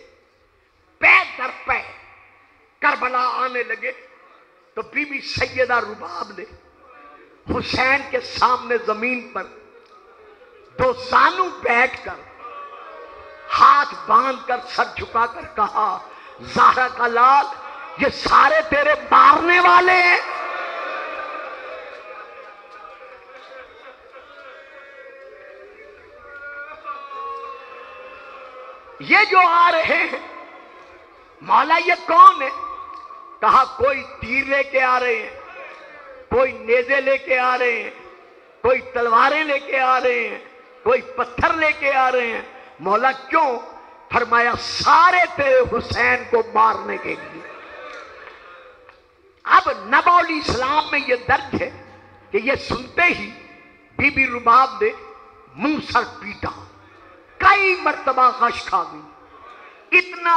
پے در پے کربلا آنے لگے تو بی بی سیدہ رباب نے حسین کے سامنے زمین پر 2 زانو بیٹھ کر، ہاتھ باندھ کر، سر جھکا کر کہا، زہرا کا لال، یہ سارے تیرے مارنے والے ہیں. یہ جو آ رہے ہیں مولا یہ کون ہے؟ کہا کوئی تیر لے کے آ رہے ہیں، کوئی نیزے لے کے آ رہے ہیں، کوئی تلواریں لے کے آ رہے ہیں، کوئی پتھر لے کے آ رہے ہیں. مولا کیوں؟ فرمایا سارے تیرے حسین کو مارنے کے لیے. اب نبع الاسلام میں یہ درج ہے کہ یہ سنتے ہی بی بی رباب نے منہ سر پیٹا، کئی مرتبہ غش کھا گئی. اتنا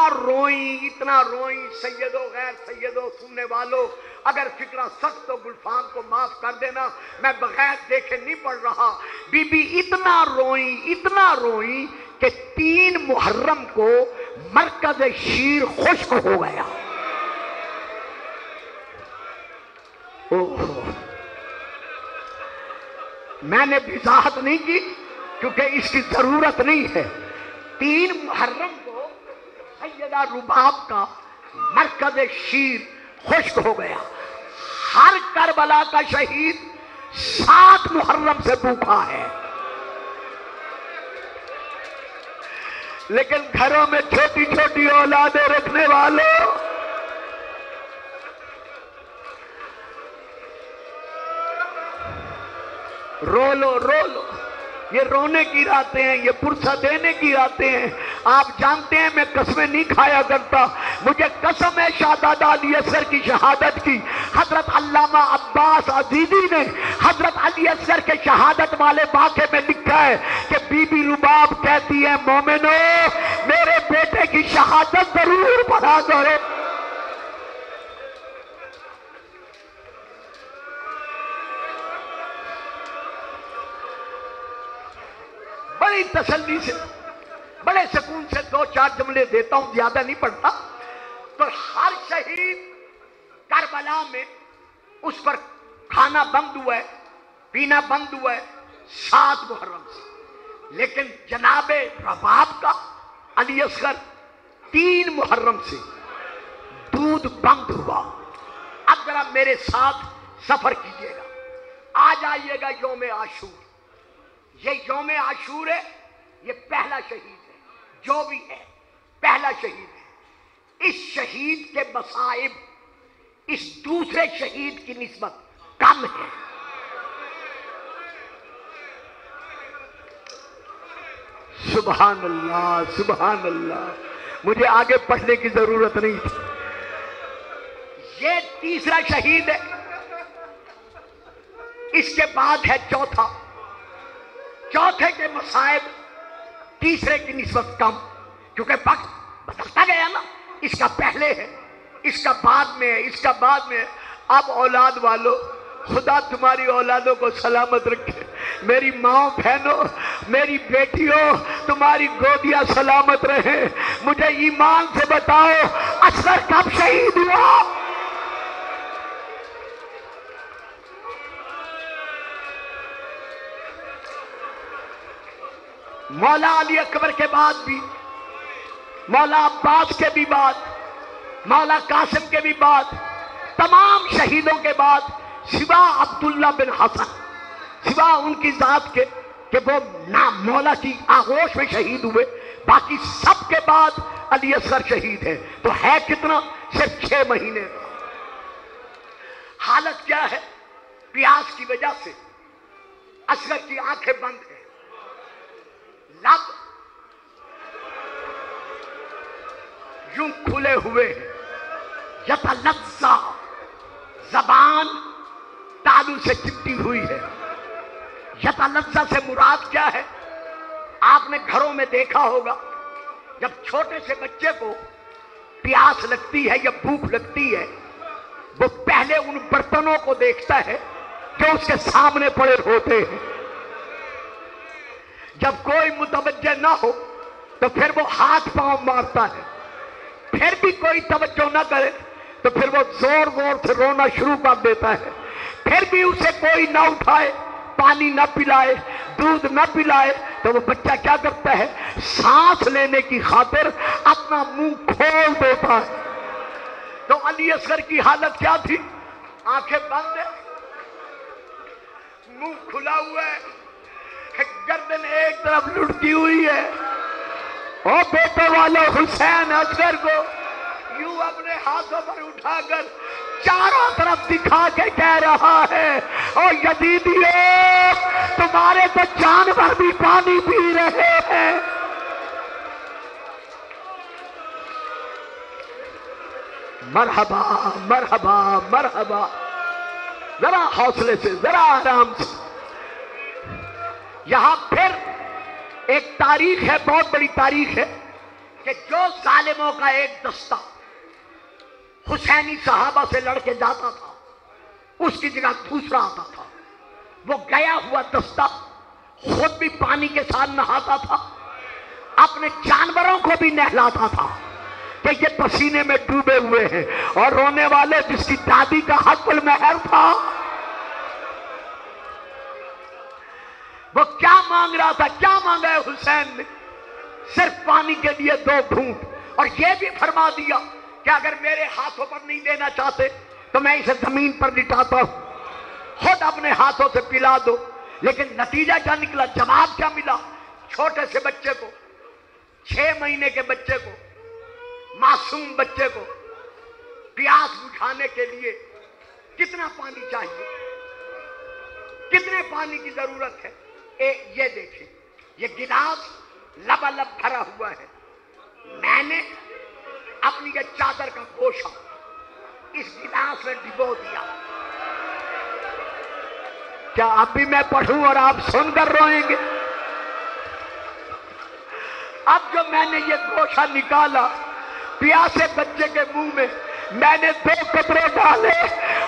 روئیں سیدو غیر سیدو سننے والو، اگر فکرہ سخت تو گلفام کو معاف کر دینا، میں بغیر دیکھے نہیں پڑھ رہا. بی بی اتنا روئیں کہ 3 محرم کو مرکز شیر خشک ہو گیا. میں نے وضاحت نہیں کی کیونکہ اس کی ضرورت نہیں ہے. 3 محرم کو سیدہ رباب کا مرکز شیر خشک ہو گیا. ہر کربلا کا شہید 7 محرم سے بھوکا ہے. لیکن گھروں میں چھوٹی چھوٹی اولادیں رکھنے والوں، رو لو رو لو، یہ رونے کی راتیں ہیں، یہ پرسہ دینے کی راتیں ہیں۔ آپ جانتے ہیں میں قسمیں نہیں کھایا کرتا، مجھے قسم ہے شہزادہ علی اصغر کی شہادت کی۔ حضرت علامہ عباس عزیزی نے حضرت علی اصغر کے شہادت والے واقعے میں لکھا ہے کہ بی بی رباب کہتی ہے مومنو میرے بیٹے کی شہادت ضرور پڑھا کرو۔ بڑی تسلی سے، بڑے سکون سے دو چار جملے دیتا ہوں، زیادہ نہیں پڑھتا۔ تو ہر شہید کربلا میں اس پر کھانا بند ہوا ہے، پینا بند ہوا ہے 7 محرم سے، لیکن جناب رباب کا علی اصغر 3 محرم سے دودھ بند ہوا۔ اب ذرا میرے ساتھ سفر کیجئے گا، آ جائیے گا یوم عاشور۔ یہ یوم عاشور ہے، یہ پہلا شہید ہے، جو بھی ہے پہلا شہید ہے۔ اس شہید کے مصائب اس دوسرے شہید کی نسبت کم ہے۔ سبحان اللہ سبحان اللہ، مجھے آگے پڑھنے کی ضرورت نہیں تھی۔ یہ تیسرا شہید ہے، اس کے بعد ہے چوتھا۔ چوتھے کے مصائب تیسرے کی نسبت کم، کیونکہ وقت بدلتا گیا نا، اس کا پہلے ہے، اس کا بعد میں ہے، اس کا بعد میں ہے۔ اب اولاد والو، خدا تمہاری اولادوں کو سلامت رکھے، میری ماں بہنوں، میری بیٹیوں، تمہاری گودیاں سلامت رہیں۔ مجھے ایمان سے بتاؤ اصغر کب شہید ہوا؟ مولا علی اکبر کے بعد بھی، مولا عباس کے بھی بعد، مولا قاسم کے بھی بعد، تمام شہیدوں کے بعد سوا عبداللہ بن حسن، سوا ان کی ذات کے کہ وہ مولا کی آغوش میں شہید ہوئے، باقی سب کے بعد علی اصغر شہید ہے۔ تو ہے کتنا؟ صرف 6 مہینے۔ حالت کیا ہے؟ پیاس کی وجہ سے اصغر کی آنکھیں بند ہیں، لب یوں کھلے ہوئے ہیں، یتلذا، زبان تالو سے چپٹی ہوئی ہے۔ یتلذا سے مراد کیا ہے؟ آپ نے گھروں میں دیکھا ہوگا جب چھوٹے سے بچے کو پیاس لگتی ہے یا بھوک لگتی ہے، وہ پہلے ان برتنوں کو دیکھتا ہے جو اس کے سامنے پڑے ہوتے ہیں۔ جب کوئی متوجہ نہ ہو تو پھر وہ ہاتھ پاؤں مارتا ہے، پھر بھی کوئی توجہ نہ کرے تو پھر وہ زور زور سے رونا شروع کر دیتا ہے، پھر بھی اسے کوئی نہ اٹھائے، پانی نہ پلائے، دودھ نہ پلائے تو وہ بچہ کیا کرتا ہے؟ سانس لینے کی خاطر اپنا منہ کھول دیتا ہے۔ تو علی اصغر کی حالت کیا تھی؟ آنکھیں بند ہے، منہ کھلا ہوا ہے، گردن ایک طرف لٹکی ہوئی ہے، اور بیٹے والے حسین اصغر کو یوں اپنے ہاتھوں پر اٹھا کر چاروں طرف دکھا کے کہہ رہا ہے، اور یزیدیوں تمہارے تو جانور بھی پانی پی رہے ہیں۔ مرحبا مرحبا مرحبا، ذرا حوصلے سے، ذرا آرام سے۔ یہاں پھر ایک تاریخ ہے، بہت بڑی تاریخ ہے، کہ جو ظالموں کا ایک دستہ حسینی صحابہ سے لڑ کے جاتا تھا، اس کی جگہ دوسرا آتا تھا، وہ گیا ہوا دستہ خود بھی پانی کے ساتھ نہاتا تھا، اپنے جانوروں کو بھی نہلاتا تھا کہ یہ پسینے میں ڈوبے ہوئے ہیں، اور رونے والے جس کی دادی کا حق المہر تھا، وہ کیا مانگ رہا تھا؟ کیا مانگا ہے حسین نے؟ صرف پانی کے لیے 2 گھونٹ، اور یہ بھی فرما دیا کہ اگر میرے ہاتھوں پر نہیں دینا چاہتے تو میں اسے زمین پر لٹاتا ہوں، خود اپنے ہاتھوں سے پلا دو۔ لیکن نتیجہ کیا نکلا؟ جواب کیا ملا؟ چھوٹے سے بچے کو 6 مہینے کے بچے کو، معصوم بچے کو پیاس بجھانے کے لیے کتنا پانی چاہیے، کتنے پانی کی ضرورت ہے؟ یہ دیکھیں، یہ گلاس لبالب بھرا ہوا ہے، میں نے اپنی یہ چادر کا گوشہ اس گلاس میں ڈبو دیا۔ کیا اب بھی میں پڑھوں اور آپ سن کر روئیں گے؟ اب جو میں نے یہ گوشہ نکالا پیاسے بچے کے منہ میں نے 2 قطرے ڈالے،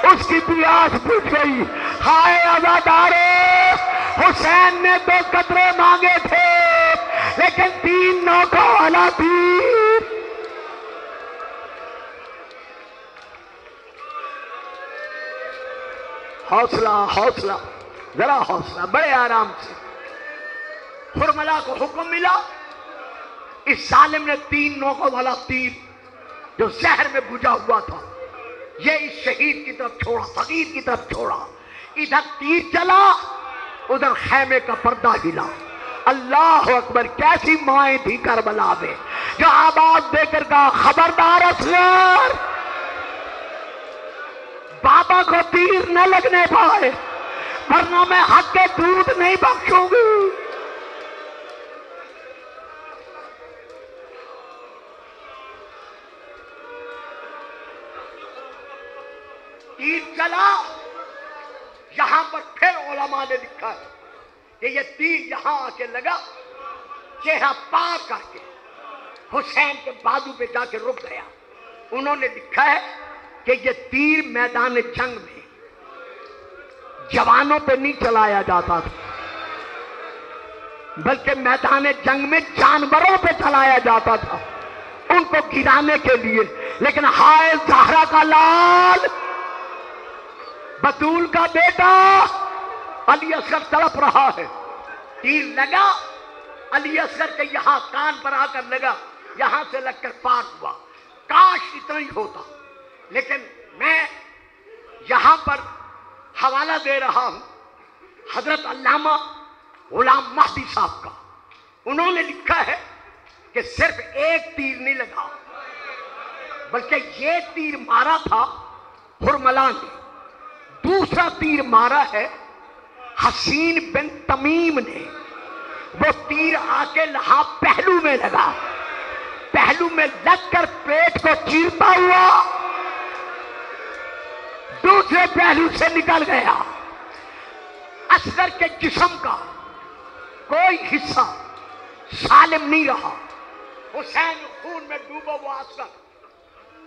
اس کی پیاس بجھ گئی۔ ہائے عزادارو، حسین نے 2 قطرے مانگے تھے لیکن 3 نوکوں والا تیر۔ حوصلہ حوصلہ، ذرا حوصلہ، بڑے آرام سے۔ حرملہ کو حکم ملا، اس ظالم نے 3 نوکوں والا تیر جو زہر میں بجھا ہوا تھا یہ اس شہید کی طرف چھوڑا، فقیر کی طرف چھوڑا۔ ادھر تیر چلا، ادھر خیمے کا پردہ ہلا۔ اللہ اکبر، کیسی مائیں تھی کربلا میں جو آواز دے کر کہا خبردار اصغر، بابا کو تیر نہ لگنے پائے ورنہ میں حق کے دودھ نہیں بخشوں گی۔ تیر چلا، یہاں پر پھر علماء نے لکھا ہے کہ یہ تیر یہاں آ کے لگا، چہرہ پار کر کے حسین کے بازو پہ جا کے رک گیا۔ انہوں نے لکھا ہے کہ یہ تیر میدان جنگ میں جوانوں پہ نہیں چلایا جاتا تھا بلکہ میدان جنگ میں جانوروں پہ چلایا جاتا تھا ان کو گرانے کے لیے۔ لیکن ہائے زہرا کا لال، بطول کا بیٹا علی اصغر تڑپ رہا ہے۔ تیر لگا علی اصغر کے یہاں کان پر آ کر لگا، یہاں سے لگ کر پار ہوا۔ کاش اتنا ہی ہوتا، لیکن میں یہاں پر حوالہ دے رہا ہوں حضرت علامہ غلام مہدی صاحب کا۔ انہوں نے لکھا ہے کہ صرف ایک تیر نہیں لگا بلکہ یہ تیر مارا تھا حرملہ نے، دوسرا تیر مارا ہے حسین بن تمیم نے۔ وہ تیر آ کے یہاں پہلو میں لگا، پہلو میں لگ کر پیٹ کو چیرتا ہوا دوسرے پہلو سے نکل گیا۔ اصغر کے جسم کا کوئی حصہ سالم نہیں رہا۔ حسین خون میں ڈوبا ہوا اصغر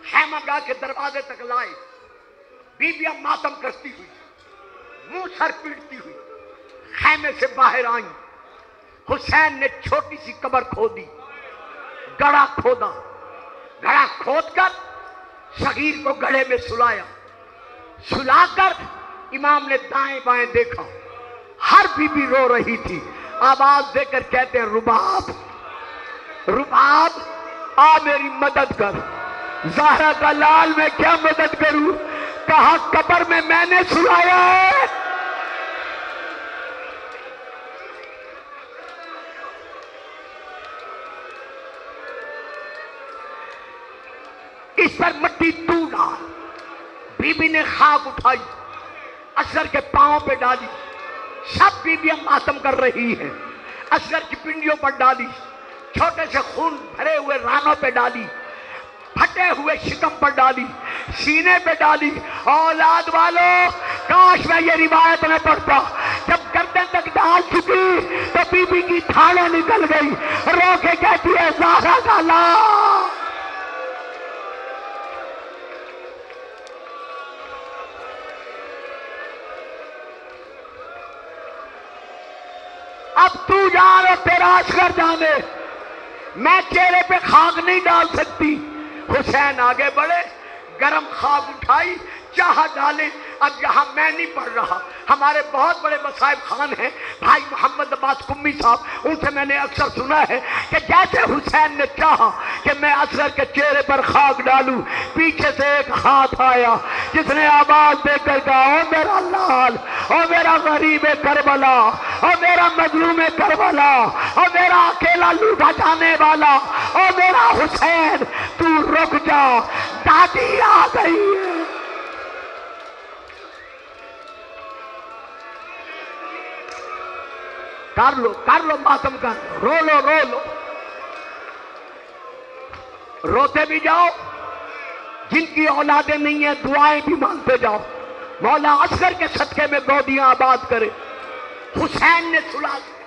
خیمہ گاہ کے دروازے تک لائے، بیویاں ماتم کرتی ہوئی، منہ سر پیٹتی ہوئی خیمے سے باہر آئیں۔ حسین نے چھوٹی سی قبر کھودی، گڑھا کھودا، گڑھا کھود کر صغیر کو گڑھے میں سلایا، سلا کر امام نے دائیں بائیں دیکھا، ہر بی بی رو رہی تھی۔ آواز دے کر کہتے ہیں رباب، رباب آ میری مدد کر۔ زہرا کا لال میں کیا مدد کروں؟ کہا قبر میں نے سلایا ہے۔ اس پر مٹی تو ڈال۔ بی بی نے خاک اٹھائی، اصغر کے پاؤں پہ ڈالی، سب بیویاں ماتم کر رہی ہیں، اصغر کی پنڈیوں پر ڈالی، چھوٹے سے خون بھرے ہوئے رانوں پہ ڈالی، پھٹے ہوئے شکم پر ڈالی، سینے پہ ڈالی۔ اولاد والو، کاش میں یہ روایت نہ پڑھتا۔ جب گردن تک ڈال چکی تو بی بی کی تھاڑیں نکل گئی، رو کے کہتی ہے زہرا کا لال۔ اب تو جان اور تیرا اصغر جانے، میں چہرے پہ خاک نہیں ڈال سکتی۔ حسین آگے بڑھے، گرم خاک اٹھائی، چاہا ڈالے۔ اب یہاں میں نہیں پڑھ رہا، ہمارے بہت بڑے مصائب خان ہیں بھائی محمد عباس قمی صاحب، ان سے میں نے اکثر سنا ہے کہ جیسے حسین نے چاہا کہ میں اصغر کے چہرے پر خاک ڈالوں، پیچھے سے ایک ہاتھ آیا جس نے آواز دے کر کہا او میرا لال، او میرا غریب کربلا، او میرا مظلوم کربلا، او میرا اکیلا لوٹا جانے والا، او میرا حسین، تو رک جا، دادی آ گئی ہے۔ کر لو ماتم کر لو، رو لو، روتے بھی جاؤ، جن کی اولادیں نہیں ہیں دعائیں بھی مانگتے جاؤ، مولا اصغر کے صدقے میں گودیاں آباد کرے۔ حسین نے سلا دیا،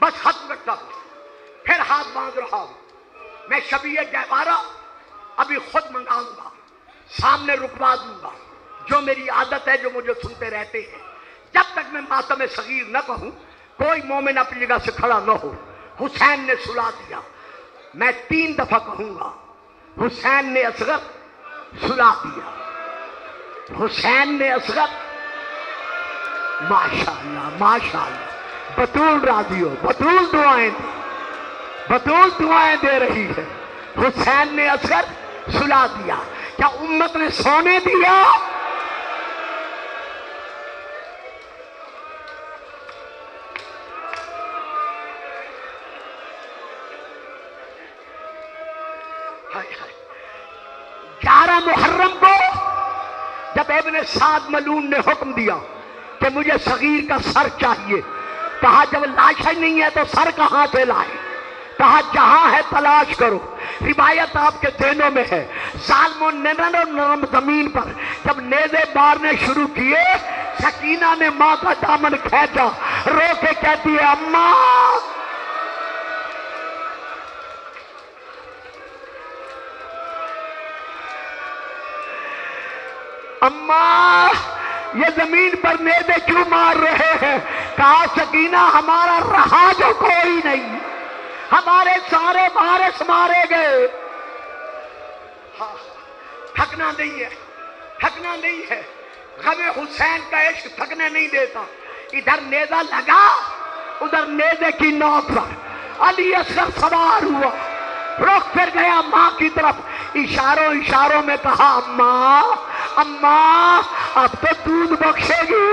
بس ختم کرتا ہوں، پھر ہاتھ باندھ رہا ہوں، میں شبیہ گہوارہ ابھی خود منگاؤں گا، سامنے رکوا دوں گا، جو میری عادت ہے، جو مجھے سنتے رہتے ہیں، جب تک میں ماتم صغیر نہ کہوں کوئی مومن اپنی جگہ سے کھڑا نہ ہو۔ حسین نے سلا دیا، میں 3 دفعہ کہوں گا، حسین نے اصغر سلا دیا، حسین نے اصغر، ماشاءاللہ ماشاءاللہ، بطول راضی ہو، بطول دعائیں دے رہی ہے۔ حسین نے اصغر سلا دیا، کیا امت نے سونے دیا؟ محرم کو جب ابن سعد ملعون نے حکم دیا کہ مجھے صغیر کا سر چاہیے، کہا جب لاشیں نہیں ہے تو سر کہاں سے لائے؟ کہا جہاں ہے تلاش کرو۔ روایت آپ کے ذہنوں میں ہے، ظالموں نے نرم زمین پر جب نیزے مارنے شروع کیے، سکینہ نے ماں کا دامن کھینچا، رو کے کہتی ہے اماں، اماں یہ زمین پر نیزے کیوں مار رہے ہیں؟ کہا سکینہ ہمارا رہا جو کوئی نہیں، ہمارے سارے وارث مارے گئے۔ تھکنا نہیں ہے، تھکنا نہیں ہے، غم حسین کا عشق تھکنے نہیں دیتا۔ ادھر نیزہ لگا، ادھر نیزے کی نوک پر علی اصغر سوار ہوا، رخ پھر گیا ماں کی طرف، اشاروں میں کہا اماں اماں اب تو دودھ بخشے گی۔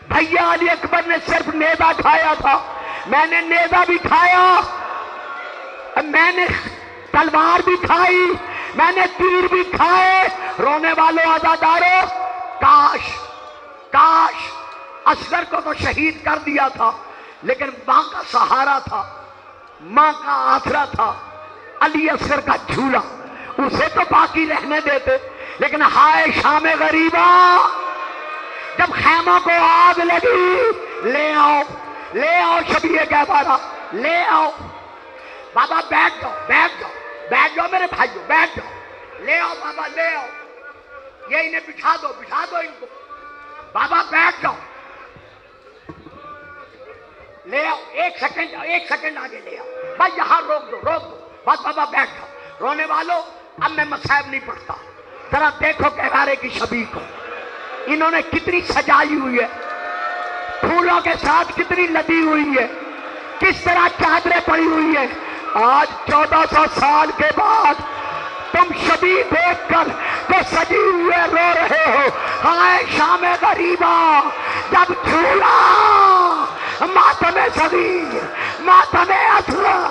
بھیا علی اکبر نے صرف نیزہ کھایا تھا، میں نے نیزہ بھی کھایا، میں نے تلوار بھی کھائی، میں نے تیر بھی کھائے۔ رونے والوں عزاداروں، کاش اصغر کو تو شہید کر دیا تھا، لیکن ماں کا سہارا تھا، ماں کا آسرا تھا، علی اصغر کا جھولا، اسے تو باقی رہنے دیتے۔ لیکن ہائے شام غریبہ، جب خیموں کو آگ لگی، لے آؤ شبیہ گہوارہ، لے آؤ بابا، بیٹھ جاؤ میرے بھائیو، بیٹھ جاؤ، لے آؤ بابا، لے آؤ، یہ انہیں بٹھا دو ان کو، بابا بیٹھ جاؤ، لے آؤ، ایک سیکنڈ آگے لے آؤ، بس یہاں روک دو، بس بابا بیٹھ جاؤ۔ رونے والوں اب میں مصائب نہیں پڑھتا، ذرا دیکھو گہوارے کی شبیہ کو، انہوں نے کتنی سجائی ہوئی ہے، پھولوں کے ساتھ کتنی لدی ہوئی ہے، کس طرح چادریں پڑی ہوئی ہیں۔ آج 1400 سال کے بعد تم شبیہ دیکھ کر تو سجی ہوئے رو رہے ہو۔ ہائے شام غریبہ، جب جھولا ماتم صغیر، ماتم اصغر،